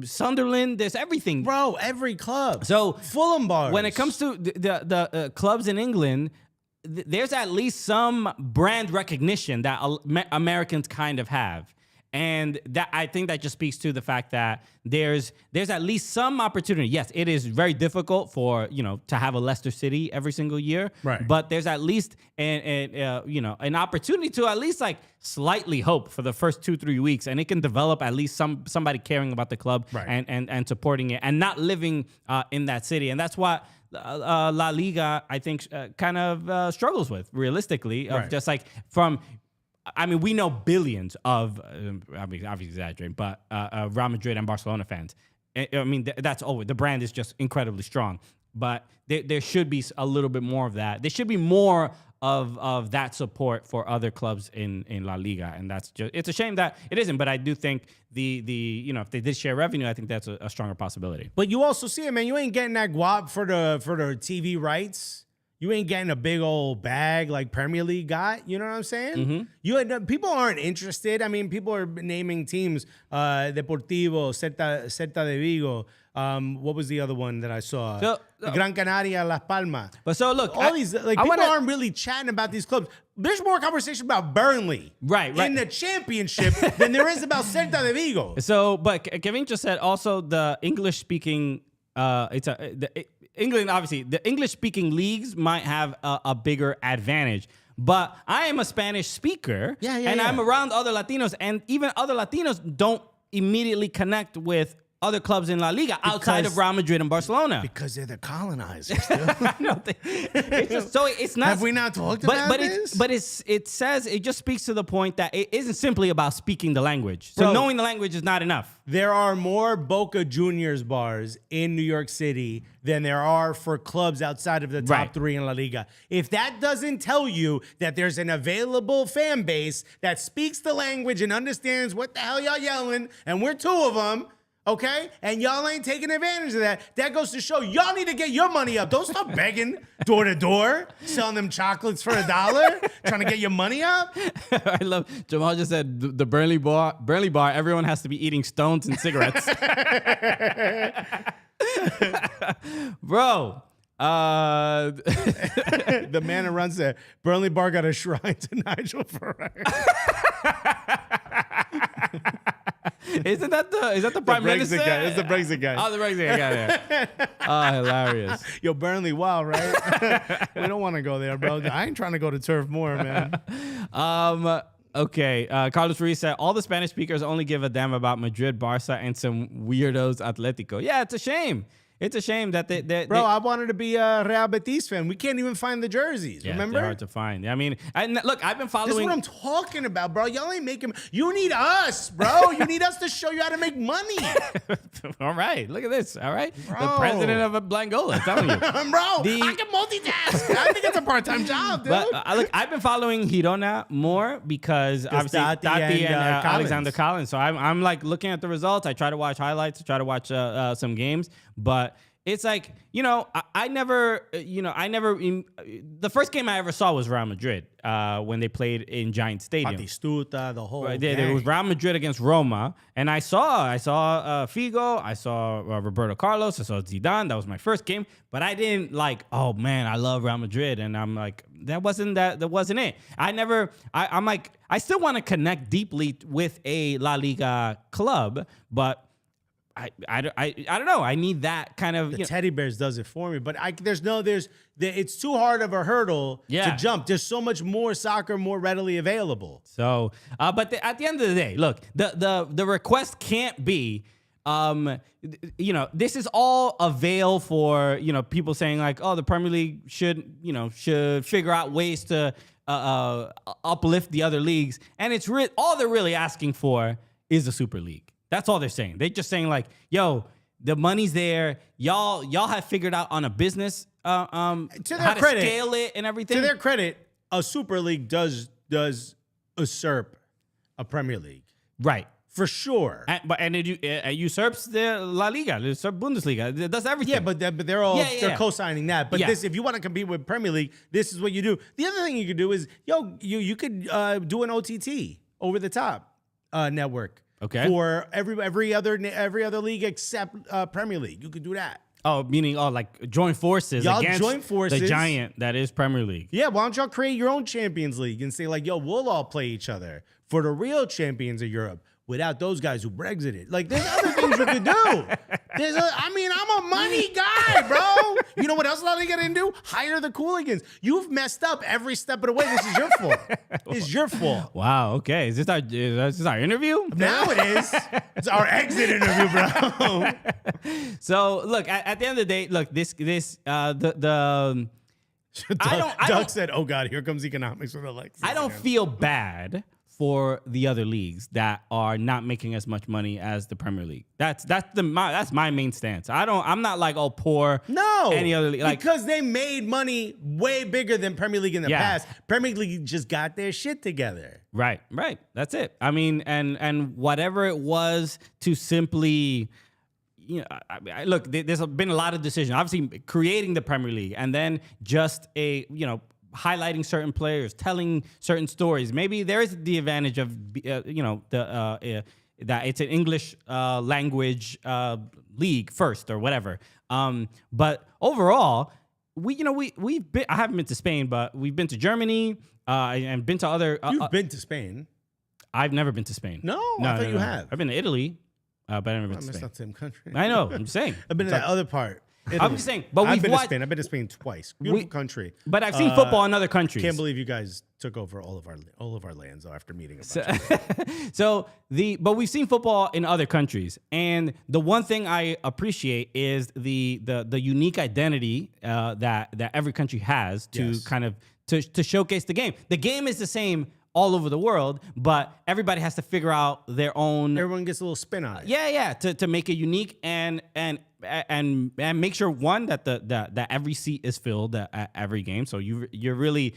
Sunderland, there's everything, Bro, every club. So Fulham bars. when it comes to the clubs in England, there's at least some brand recognition that Americans kind of have. And that, I think that just speaks to the fact that there's at least some opportunity. Yes, it is very difficult for, to have a Leicester City every single year. Right. But there's at least an opportunity to at least like slightly hope for the first 2-3 weeks, and it can develop at least somebody caring about the club, Right. and supporting it, and not living in that city. And that's what La Liga, I think, kind of struggles with, realistically, of Right. just like from. I mean, we know billions of, obviously exaggerating, but Real Madrid and Barcelona fans. I mean, that's always, the brand is just incredibly strong. But there should be a little bit more of that. There should be more of that support for other clubs in La Liga, and that's just, it's a shame that it isn't. But I do think if they did share revenue, I think that's a stronger possibility. But you also see it, man. You ain't getting that guap for the TV rights. You ain't getting a big old bag like Premier League got. You know what I'm saying? People aren't interested. I mean, people are naming teams: Deportivo, Celta de Vigo. What was the other one that I saw? Gran Canaria, Las Palmas. But so look, All these people aren't really chatting about these clubs. There's more conversation about Burnley, Right. in the Championship than there is about Celta de Vigo. So, but Kevin just said also the English speaking. England, obviously, the English-speaking leagues might have a bigger advantage. But I am a Spanish speaker, and I'm around other Latinos, and even other Latinos don't immediately connect with other clubs in La Liga outside of Real Madrid and Barcelona. Because they're the colonizers. It's just, so it's not. Have we not talked about this? It says, it just speaks to the point that it isn't simply about speaking the language. So Bro, knowing the language is not enough. There are more Boca Juniors bars in New York City than there are for clubs outside of the top 3 in La Liga. If that doesn't tell you that there's an available fan base that speaks the language and understands what the hell y'all yelling, and we're 2 of them, okay? And y'all ain't taking advantage of that. That goes to show y'all need to get your money up. Don't stop begging door to door, selling them chocolates for $1, trying to get your money up. I love, Jamal just said the Burnley bar, everyone has to be eating stones and cigarettes. Bro. The man who runs there, Burnley Bar got a shrine to Nigel Farage. Isn't that the prime minister? Guy. It's the Brexit guy. Oh, the Brexit guy. Yeah. Oh, hilarious. Yo, Burnley, wow, right? We don't want to go there, bro. I ain't trying to go to Turf Moor, man. Okay. Carlos Ruiz said all the Spanish speakers only give a damn about Madrid, Barca, and some weirdos Atletico. Yeah, it's a shame. It's a shame that Bro, I wanted to be a Real Betis fan. We can't even find the jerseys. Yeah, remember? they're hard to find. I mean, look, I've been following. This is what I'm talking about, bro. Y'all ain't making. You need us, bro. You need us to show you how to make money. All right, look at this. All right, Bro. the president of Blangola, telling you, bro. I can multitask. I think it's a part-time job, dude. But look, I've been following Girona more because obviously Tati and Alexander Collins. So I'm like looking at the results. I try to watch highlights. I try to watch some games, but. It's like, I never, the first game I ever saw was Real Madrid when they played in Giant Stadium. Batistuta, the whole Right, it was Real Madrid against Roma. And I saw Figo, I saw Roberto Carlos, I saw Zidane. That was my first game. But I didn't like, oh man, I love Real Madrid. And I'm like, that wasn't it. I'm like, I still want to connect deeply with a La Liga club, but I don't know. I need that kind of. The Teddy Bears does it for me, but it's too hard of a hurdle to jump. There's so much more soccer more readily available. So, but at the end of the day, look, the request can't be, this is all a veil for people saying like, oh, the Premier League should figure out ways to uplift the other leagues, and it's all they're really asking for is a Super League. That's all they're saying. They're just saying like, yo, the money's there. Y'all have figured out on a business to how to scale it and everything. To their credit, a Super League does usurp a Premier League. Right. For sure. And it usurps the La Liga, it usurps Bundesliga. It does everything. Yeah, but they're all they're co-signing that. But this, if you want to compete with Premier League, this is what you do. The other thing you could do is, you could do an OTT, over the top network. Okay. For every other league except Premier League, you could do that. Oh, meaning like join forces against the giant that is Premier League. Yeah, why don't y'all create your own Champions League and say like, yo, we'll all play each other for the real champions of Europe without those guys who Brexited. Like, there's other things you could do. I'm a money guy, bro. You know what else La Liga didn't do? Hire the Cooligans. You've messed up every step of the way. This is your fault. It's your fault. Wow. Okay. Is this our interview? Now it is. It's our exit interview, bro. So look, at the end of the day, look, Doug said, "Oh God, here comes economics with Alexis." I don't feel bad for the other leagues that are not making as much money as the Premier League. That's my main stance. I'm not like, oh, poor. No, any other league, because they made money way bigger than Premier League in the past. Premier League just got their shit together. Right. That's it. I mean, and whatever it was to simply. Look, there's been a lot of decisions. Obviously, creating the Premier League and then just highlighting certain players, telling certain stories. Maybe there is the advantage of that it's an English language league first or whatever. But overall, we've been. I haven't been to Spain, but we've been to Germany and been to other. You've been to Spain? I've never been to Spain. No, I thought you have. I've been to Italy, but I've never been to Spain. It's not the same country. I know. I'm just saying. I've been to that other part. Italy. I'm just saying, but I've been to Spain twice. Beautiful country. But I've seen football in other countries. Can't believe you guys took over all of our lands though, after meeting a bunch but we've seen football in other countries, and the one thing I appreciate is the unique identity that every country has to kind of to showcase the game. The game is the same all over the world, but everybody has to figure out their own. Everyone gets a little spin on it. Yeah, to make it unique and make sure that every seat is filled at every game. So you're really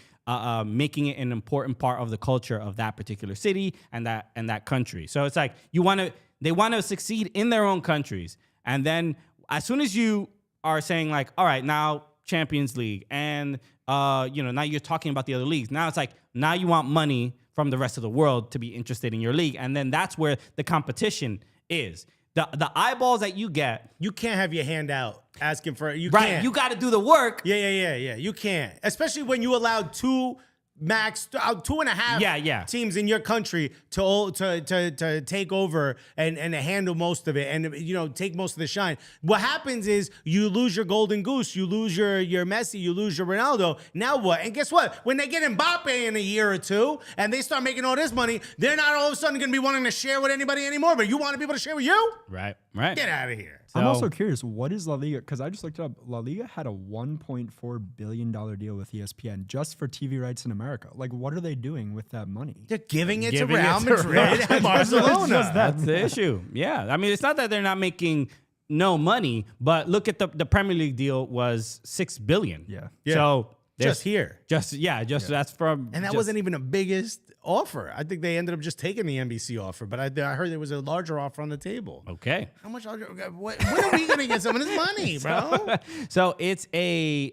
making it an important part of the culture of that particular city and that country. So it's like they want to succeed in their own countries, and then as soon as you are saying like, all right, now Champions League and now you're talking about the other leagues. Now it's like, now you want money from the rest of the world to be interested in your league. And then that's where the competition is. The eyeballs that you get. You can't have your hand out asking for it. Right. You got to do the work. Yeah. You can't. Especially when you allowed two max 2.5 teams in your country to take over and handle most of it and take most of the shine. What happens is you lose your golden goose, you lose your Messi, you lose your Ronaldo. Now what? And guess what? When they get Mbappe in a year or two and they start making all this money, they're not all of a sudden going to be wanting to share with anybody anymore. But you want people to share with you? Right. Get out of here. I'm also curious, what is La Liga? Because I just looked it up. La Liga had a $1.4 billion deal with ESPN just for TV rights in America. Like, what are they doing with that money? They're giving it to Real Madrid and Barcelona. That's the issue. Yeah. I mean, it's not that they're not making no money, but look at the Premier League deal was $6 billion. Yeah. So just here. That's from. And that wasn't even the biggest offer. I think they ended up just taking the NBC offer, but I heard there was a larger offer on the table. Okay. How much larger? When are we going to get some of this money, bro? So it's a,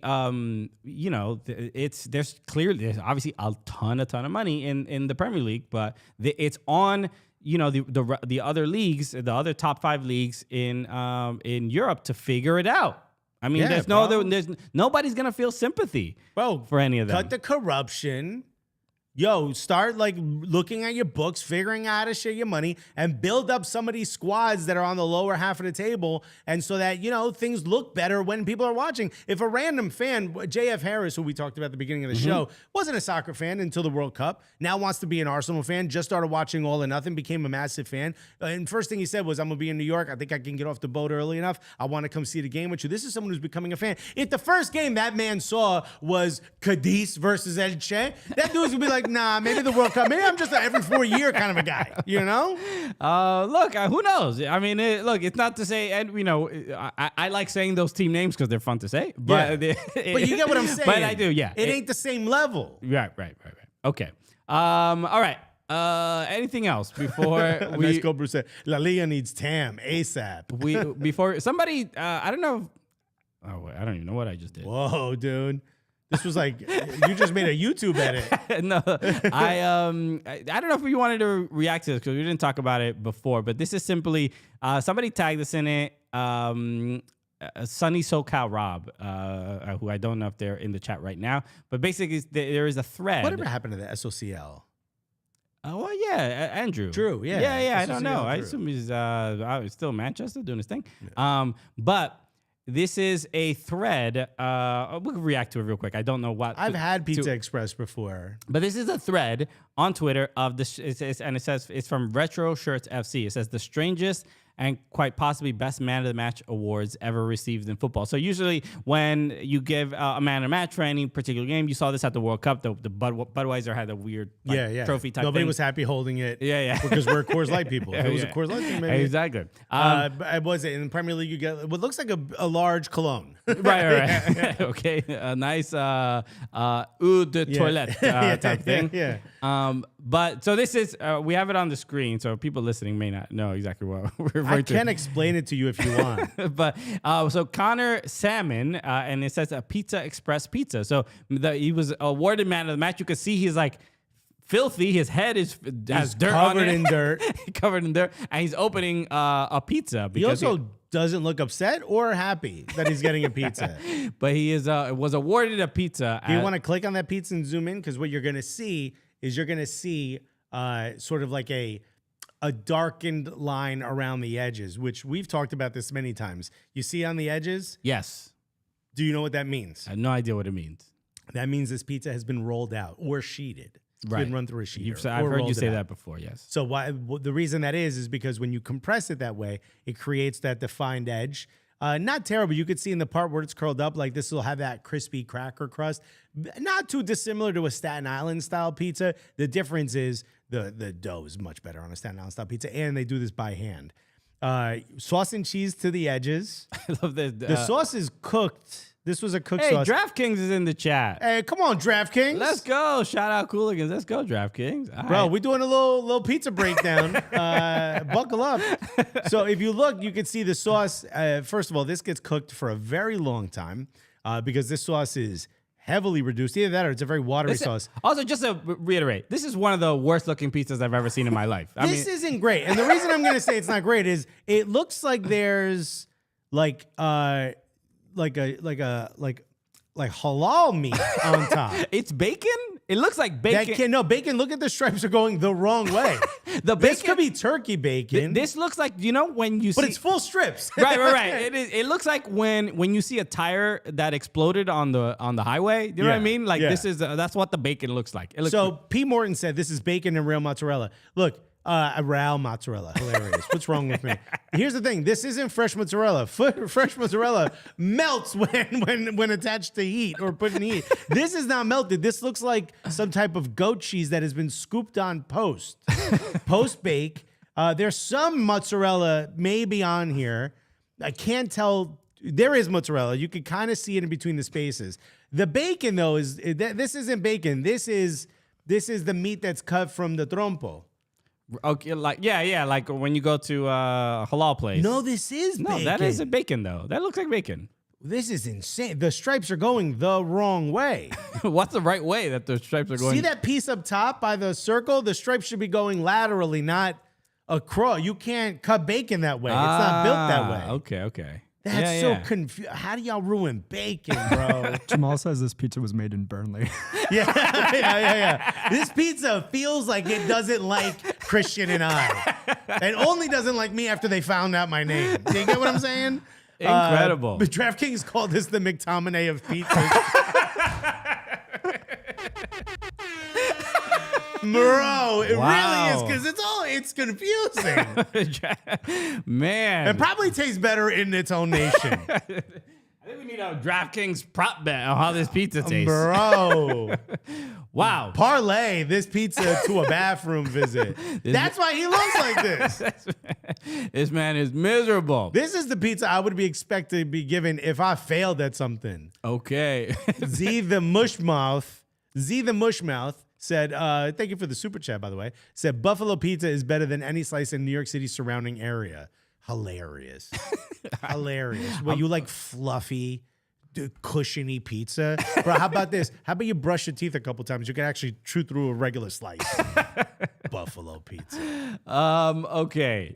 there's obviously a ton of money in the Premier League, but it's on, the other leagues, the other top 5 leagues in Europe to figure it out. I mean, there's nobody's gonna feel sympathy, for any of them. Cut the corruption. Start looking at your books, figuring out how to share your money, and build up some of these squads that are on the lower half of the table, and so that things look better when people are watching. If a random fan, JF Harris, who we talked about at the beginning of the show, wasn't a soccer fan until the World Cup, now wants to be an Arsenal fan, just started watching All or Nothing, became a massive fan, and first thing he said was, "I'm gonna be in New York. I think I can get off the boat early enough. I want to come see the game with you." This is someone who's becoming a fan. If the first game that man saw was Cadiz versus Elche, that dude's gonna be like, nah, maybe the World Cup. Maybe I'm just an every 4-year kind of a guy, Look, who knows? I mean, it's not to say, and I like saying those team names because they're fun to say. But but you get what I'm saying. But I do, yeah. It ain't the same level. Right. Okay. All right. Anything else before we? Nice go, Bruce. La Liga needs TAM ASAP. Before somebody, I don't know. Oh, wait, I don't even know what I just did. Whoa, dude. This was like, you just made a YouTube edit. No, I don't know if you wanted to react to this because we didn't talk about it before, but this is simply, somebody tagged us in it, Sunny SoCal Rob, who I don't know if they're in the chat right now, but basically there is a thread. Whatever happened to the SOCL? Oh, well, yeah, Andrew. Drew, yeah. Yeah, I don't know. I assume he's still in Manchester doing his thing. Yeah. But this is a thread. We'll react to it real quick. I don't know what. I've had Pizza Express before. But this is a thread on Twitter of this, and it says it's from Retro Shirts FC. It says the strangest and quite possibly best man of the match awards ever received in football. So usually when you give a man of the match for any particular game, you saw this at the World Cup. The Budweiser had a weird trophy type Nobody thing. was happy holding it. Yeah. Because we're Coors Light people. If it was a Coors Light thing, maybe. Exactly. Was it in the Premier League? You get what looks like a large cologne. Right. Okay. A nice eau de toilette type thing. Yeah. But so this is, we have it on the screen, so people listening may not know exactly what we're referring to. I can explain it to you if you want. But so Connor Salmon, and it says a Pizza Express pizza. So he was awarded man of the match. You can see he's like filthy. His head has dirt on it. Covered in dirt. Covered in dirt. And he's opening a pizza. He also doesn't look upset or happy that he's getting a pizza. But he was awarded a pizza. Do you want to click on that pizza and zoom in? Because what you're going to see is sort of like a darkened line around the edges, which we've talked about this many times. You see on the edges? Yes. Do you know what that means? I have no idea what it means. That means this pizza has been rolled out or sheeted. It's been run through a sheeter. I've heard you say that before, yes. So the reason that is because when you compress it that way, it creates that defined edge. Not terrible. You could see in the part where it's curled up, like this will have that crispy cracker crust. Not too dissimilar to a Staten Island style pizza. The difference is the dough is much better on a Staten Island style pizza, and they do this by hand. Sauce and cheese to the edges. I love this. The sauce is cooked. This was a cooked sauce. DraftKings is in the chat. Hey, come on, DraftKings. Let's go. Shout out Cooligans. Let's go, DraftKings. All Bro, right. we're doing a little pizza breakdown. Buckle up. So if you look, you can see the sauce. First of all, this gets cooked for a very long time because this sauce is heavily reduced. Either that or it's a very watery sauce. Also, just to reiterate, this is one of the worst looking pizzas I've ever seen in my life. This isn't great. And the reason I'm going to say it's not great is it looks like there's like halal meat on top. It's bacon? It looks like bacon. Bacon. Look at the stripes are going the wrong way. This could be turkey bacon. This looks like, when you see. But it's full strips. Right. It looks like when you see a tire that exploded on the highway. You know what I mean? Like this is that's what the bacon looks like. It looks P. Morton said this is bacon and real mozzarella. Look, real mozzarella. Hilarious. What's wrong with me? Here's the thing. This isn't fresh mozzarella. Fresh mozzarella melts when attached to heat or put in heat. This is not melted. This looks like some type of goat cheese that has been scooped on post bake. There's some mozzarella maybe on here. I can't tell. There is mozzarella. You can kind of see it in between the spaces. The bacon though this isn't bacon. This is the meat that's cut from the trompo. Okay, like when you go to a halal place. No, this is bacon. No, that isn't bacon though. That looks like bacon. This is insane. The stripes are going the wrong way. What's the right way that the stripes are going? See that piece up top by the circle? The stripes should be going laterally, not across. You can't cut bacon that way. It's not built that way. Okay. That's so confusing. How do y'all ruin bacon, bro? Jamal says this pizza was made in Burnley. Yeah. This pizza feels like it doesn't like Christian and I. It only doesn't like me after they found out my name. Do you get what I'm saying? Incredible. But DraftKings called this the McTominay of pizzas. Bro, it really is because it's confusing. Man. It probably tastes better in its own nation. I think we need a DraftKings prop bet on how this pizza tastes. Bro. Wow. Parlay this pizza to a bathroom visit. That's why he looks like this. This man is miserable. This is the pizza I would be expected to be given if I failed at something. Okay. Z the Mushmouth said, thank you for the super chat, by the way. Said, Buffalo pizza is better than any slice in New York City surrounding area. Hilarious. Hilarious. Well, you like fluffy, cushiony pizza? Bro, how about this? How about you brush your teeth a couple times? You can actually chew through a regular slice. Buffalo pizza. Okay.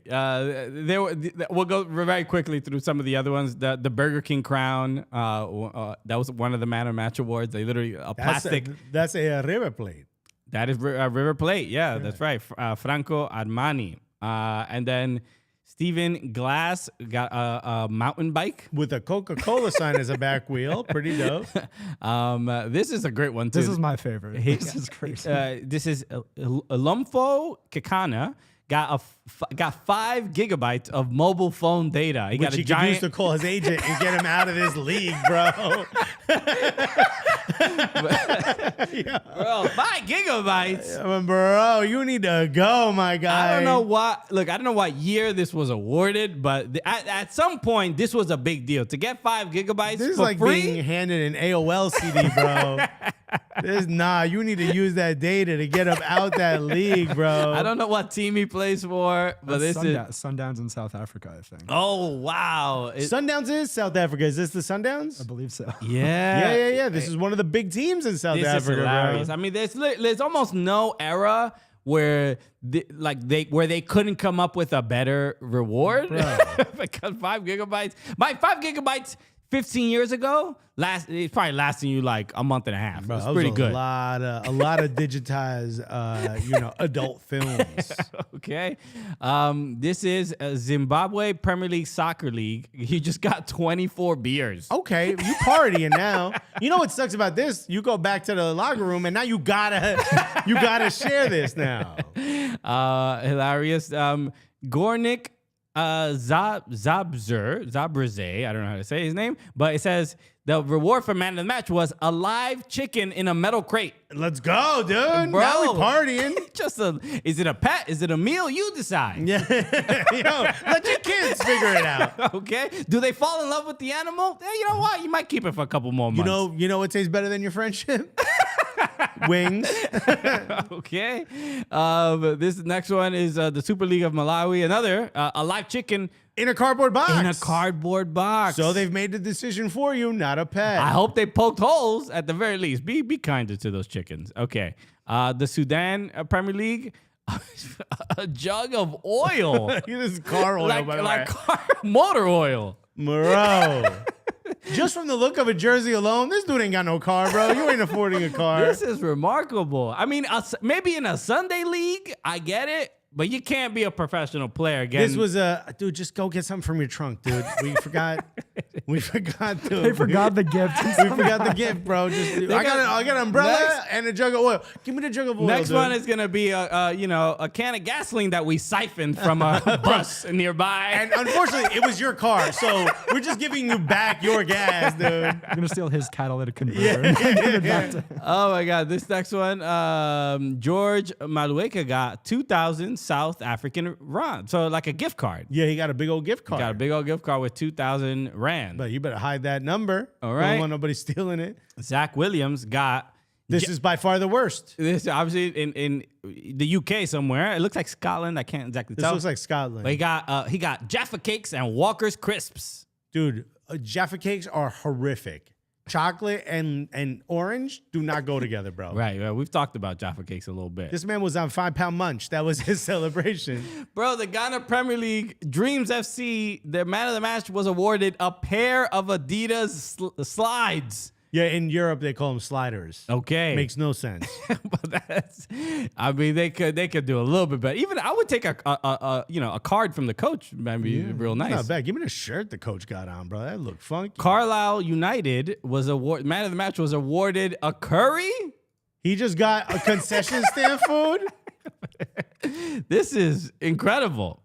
We'll go very quickly through some of the other ones. The Burger King crown, that was one of the Man of Match awards. They literally, plastic. That's a River Plate. That is River Plate. Yeah, that's right. Franco Armani. And then Stephen Glass got a mountain bike with a Coca-Cola sign as a back wheel. Pretty dope. This is a great one, too. This is my favorite. This is crazy. This is Lumfo Kekana. Got 5 gigabytes of mobile phone data. He got a giant. Could use to call his agent and get him out of this league, bro. Bro, 5 gigabytes. Bro, you need to go, my guy. I don't know what year this was awarded, but at some point this was a big deal to get 5 gigabytes. This is for like free? being handed an AOL CD, bro. You need to use that data to get him out that league, bro. I don't know what team he plays for, but this is Sundowns in South Africa, I think. Oh wow! Sundowns is South Africa. Is this the Sundowns? I believe so. Yeah. This is one of the big teams in South This Africa. is hilarious. Bro. I mean, there's almost no era where they couldn't come up with a better reward because 5 gigabytes. My 5 gigabytes 15 years ago, it's probably lasting you like a month and a half. Bro, it's pretty good. A lot of digitized, adult films. Okay. This is Zimbabwe Premier League Soccer League. He just got 24 beers. Okay, you partying now. You know what sucks about this? You go back to the locker room and now you gotta share this now. Hilarious. Gornik Zabrze, I don't know how to say his name, but it says the reward for man of the match was a live chicken in a metal crate. Let's go, dude. Bro, now we partying. Is it a pet? Is it a meal? You decide. Yeah. Let your kids figure it out. Okay. Do they fall in love with the animal? You know what? You might keep it for a couple more months. You know what tastes better than your friendship? Wings. Okay. This next one is the Super League of Malawi. Another a live chicken in a cardboard box. In a cardboard box. So they've made the decision for you, not a pet. I hope they poked holes at the very least. Be kinder to those chickens. Okay. The Sudan Premier League. A jug of oil. This is car oil, by the way. Like motor oil. Bro. Just from the look of a jersey alone, this dude ain't got no car, bro. You ain't affording a car. This is remarkable. I mean, maybe in a Sunday league, I get it. But you can't be a professional player again. This was dude, just go get something from your trunk, dude. We forgot. We forgot to. They forgot the gift. We forgot the gift, bro. I got an umbrella and a jug of oil. Give me the jug of oil. Next dude. one is gonna be a can of gasoline that we siphoned from a bus nearby. And unfortunately, it was your car, so we're just giving you back your gas, dude. I'm gonna steal his catalytic converter. and give it back to him. Oh my God! This next one, George Malueka got 2,000 South African rand, so like a gift card. Yeah, he got a big old gift card. Got a big old gift card with 2,000 rand. But you better hide that number. All right. Don't want nobody stealing it. Zach Williams got. This is by far the worst. This obviously in the UK somewhere. It looks like Scotland. I can't exactly This tell. looks like Scotland. But he got Jaffa cakes and Walker's crisps. Dude, Jaffa cakes are horrific. Chocolate and orange do not go together, bro. Right. We've talked about Jaffa cakes a little bit. This man was on 5 Pound Munch. That was his celebration. Bro, the Ghana Premier League Dreams FC, their man of the match was awarded a pair of Adidas slides. Yeah, in Europe they call them sliders. Okay. Makes no sense. But they could do a little bit better. Even I would take a card from the coach. That'd be real nice. Not bad. Give me the shirt the coach got on, bro. That looked funky. Carlisle United man of the match was awarded a curry. He just got a concession stand food. This is incredible.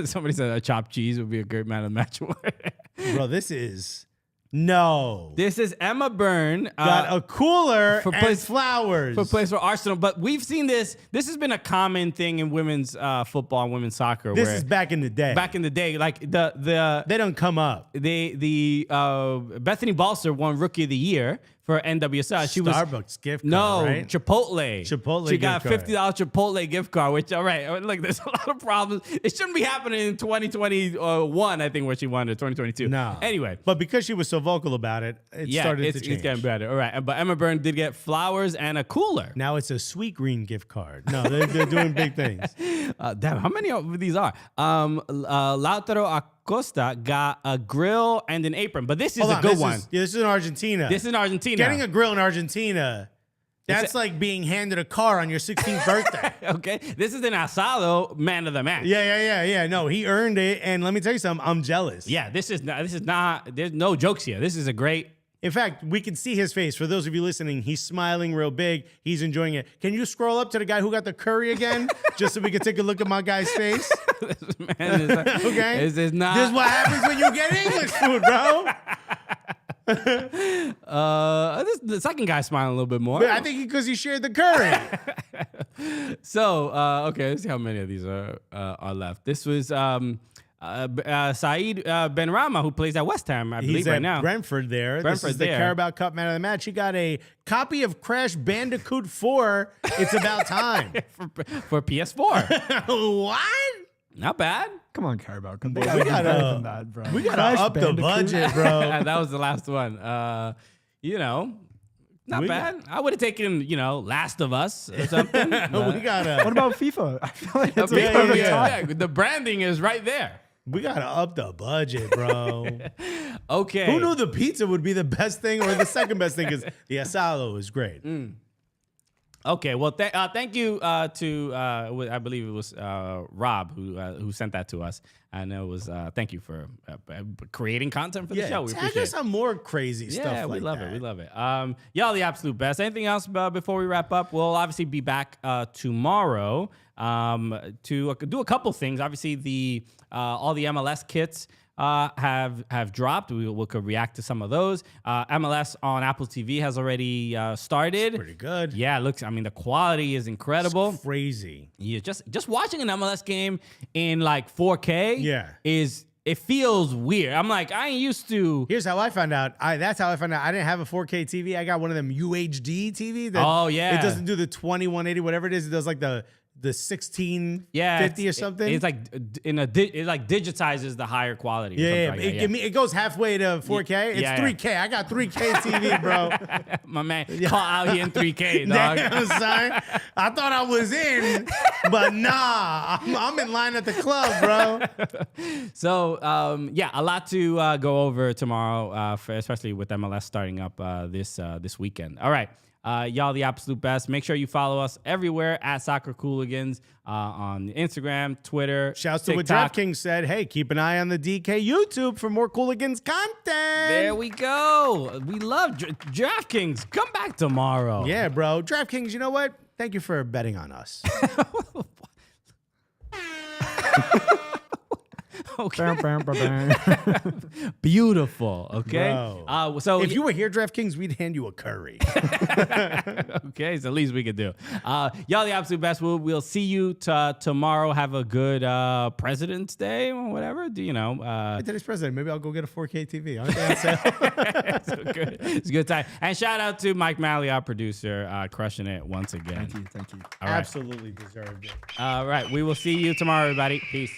Somebody said a chopped cheese would be a great man of the match award. Bro, this is no. This is Emma Byrne. Got a cooler for and flowers. For plays for Arsenal. But we've seen this. This has been a common thing in women's football and women's soccer. This is back in the day. Back in the day, like they don't come up. The Bethany Balser won Rookie of the Year for NWSL. She was Starbucks gift card, right? Chipotle. Chipotle She got a gift card. $50 Chipotle gift card, which, all right, look, there's a lot of problems. It shouldn't be happening in 2021, I think, where she won it, 2022. No. Anyway. But because she was so vocal about it, it started to change. It's getting better. All right. But Emma Byrne did get flowers and a cooler. Now it's a Sweet Green gift card. No, they're doing big things. Damn, how many of these are? Lautaro Acosta got a grill and an apron, but this is a good one. This is in Argentina. This is in Argentina. Getting a grill in Argentina, that's like being handed a car on your 16th birthday. Okay. This is an asado man of the match. Yeah. No, he earned it. And let me tell you something, I'm jealous. Yeah, this is not, there's no jokes here. This is a great. In fact, we can see his face. For those of you listening, he's smiling real big. He's enjoying it. Can you scroll up to the guy who got the curry again, just so we can take a look at my guy's face? This man is Okay. This is not. This is what happens when you get English food, bro. The second guy smiling a little bit more. But I think because he shared the curry. So, okay, let's see how many of these are left. This was Saeed Benrahma, who plays at West Ham, I believe, He's right at now. Brentford there. Brentford this is the there. Carabao Cup man of the match. He got a copy of Crash Bandicoot 4. It's about time. for PS4. What? Not bad. Come on, Carabao. We gotta up the budget, bro. That was the last one. Not bad. I would have taken, Last of Us or something. We gotta. What about FIFA? I feel like it's Yeah, a perfect yeah. time. Yeah, the branding is right there. We gotta up the budget, bro. Okay. Who knew the pizza would be the best thing or the second best thing? Because the asado is great. Okay, well, thank you to I believe it was Rob who sent that to us, and it was thank you for creating content for the show. We Tag appreciate us it. on more crazy stuff Yeah, like we love that. it. We love it. Y'all the absolute best. Anything else before we wrap up? We'll obviously be back tomorrow to do a couple things. Obviously, all the MLS kits have dropped. We could react to some of those. MLS on Apple TV has already started. Pretty good. Yeah, it looks. I mean, the quality is incredible. It's crazy. Yeah, just watching an MLS game in like 4K. Yeah. It feels weird. I'm like, I ain't used to. Here's how I found out. That's how I found out. I didn't have a 4K TV. I got one of them UHD TV. That Oh, yeah. It doesn't do the 2180, whatever it is. It does like the the 1650 Yeah, or something. It's like it like digitizes the higher quality. yeah, Like that, it goes halfway to 4K. It's yeah. 3K. I got 3K TV, bro. My man caught out here in 3K, dog. Damn, son. I thought I was in, but nah, I'm in line at the club, bro. So a lot to go over tomorrow, especially with MLS starting up this weekend. All right. Y'all the absolute best. Make sure you follow us everywhere at Soccer Cooligans on Instagram, Twitter, Shouts to what TikTok. DraftKings said. Hey, keep an eye on the DK YouTube for more Cooligans content. There we go. We love DraftKings. Come back tomorrow. Yeah, bro. DraftKings, you know what? Thank you for betting on us. Okay. Beautiful. Okay. Bro. So If you were here, DraftKings, we'd hand you a curry. okay, it's the least we could do. Y'all the absolute best. We'll see you tomorrow. Have a good President's Day or whatever. Do you know? Today's president. Maybe I'll go get a 4K TV. Aren't they? It's good. It's a good time. And shout out to Mike Malley, our producer, crushing it once again. Thank you. All right. Absolutely deserved it. All right. We will see you tomorrow, everybody. Peace.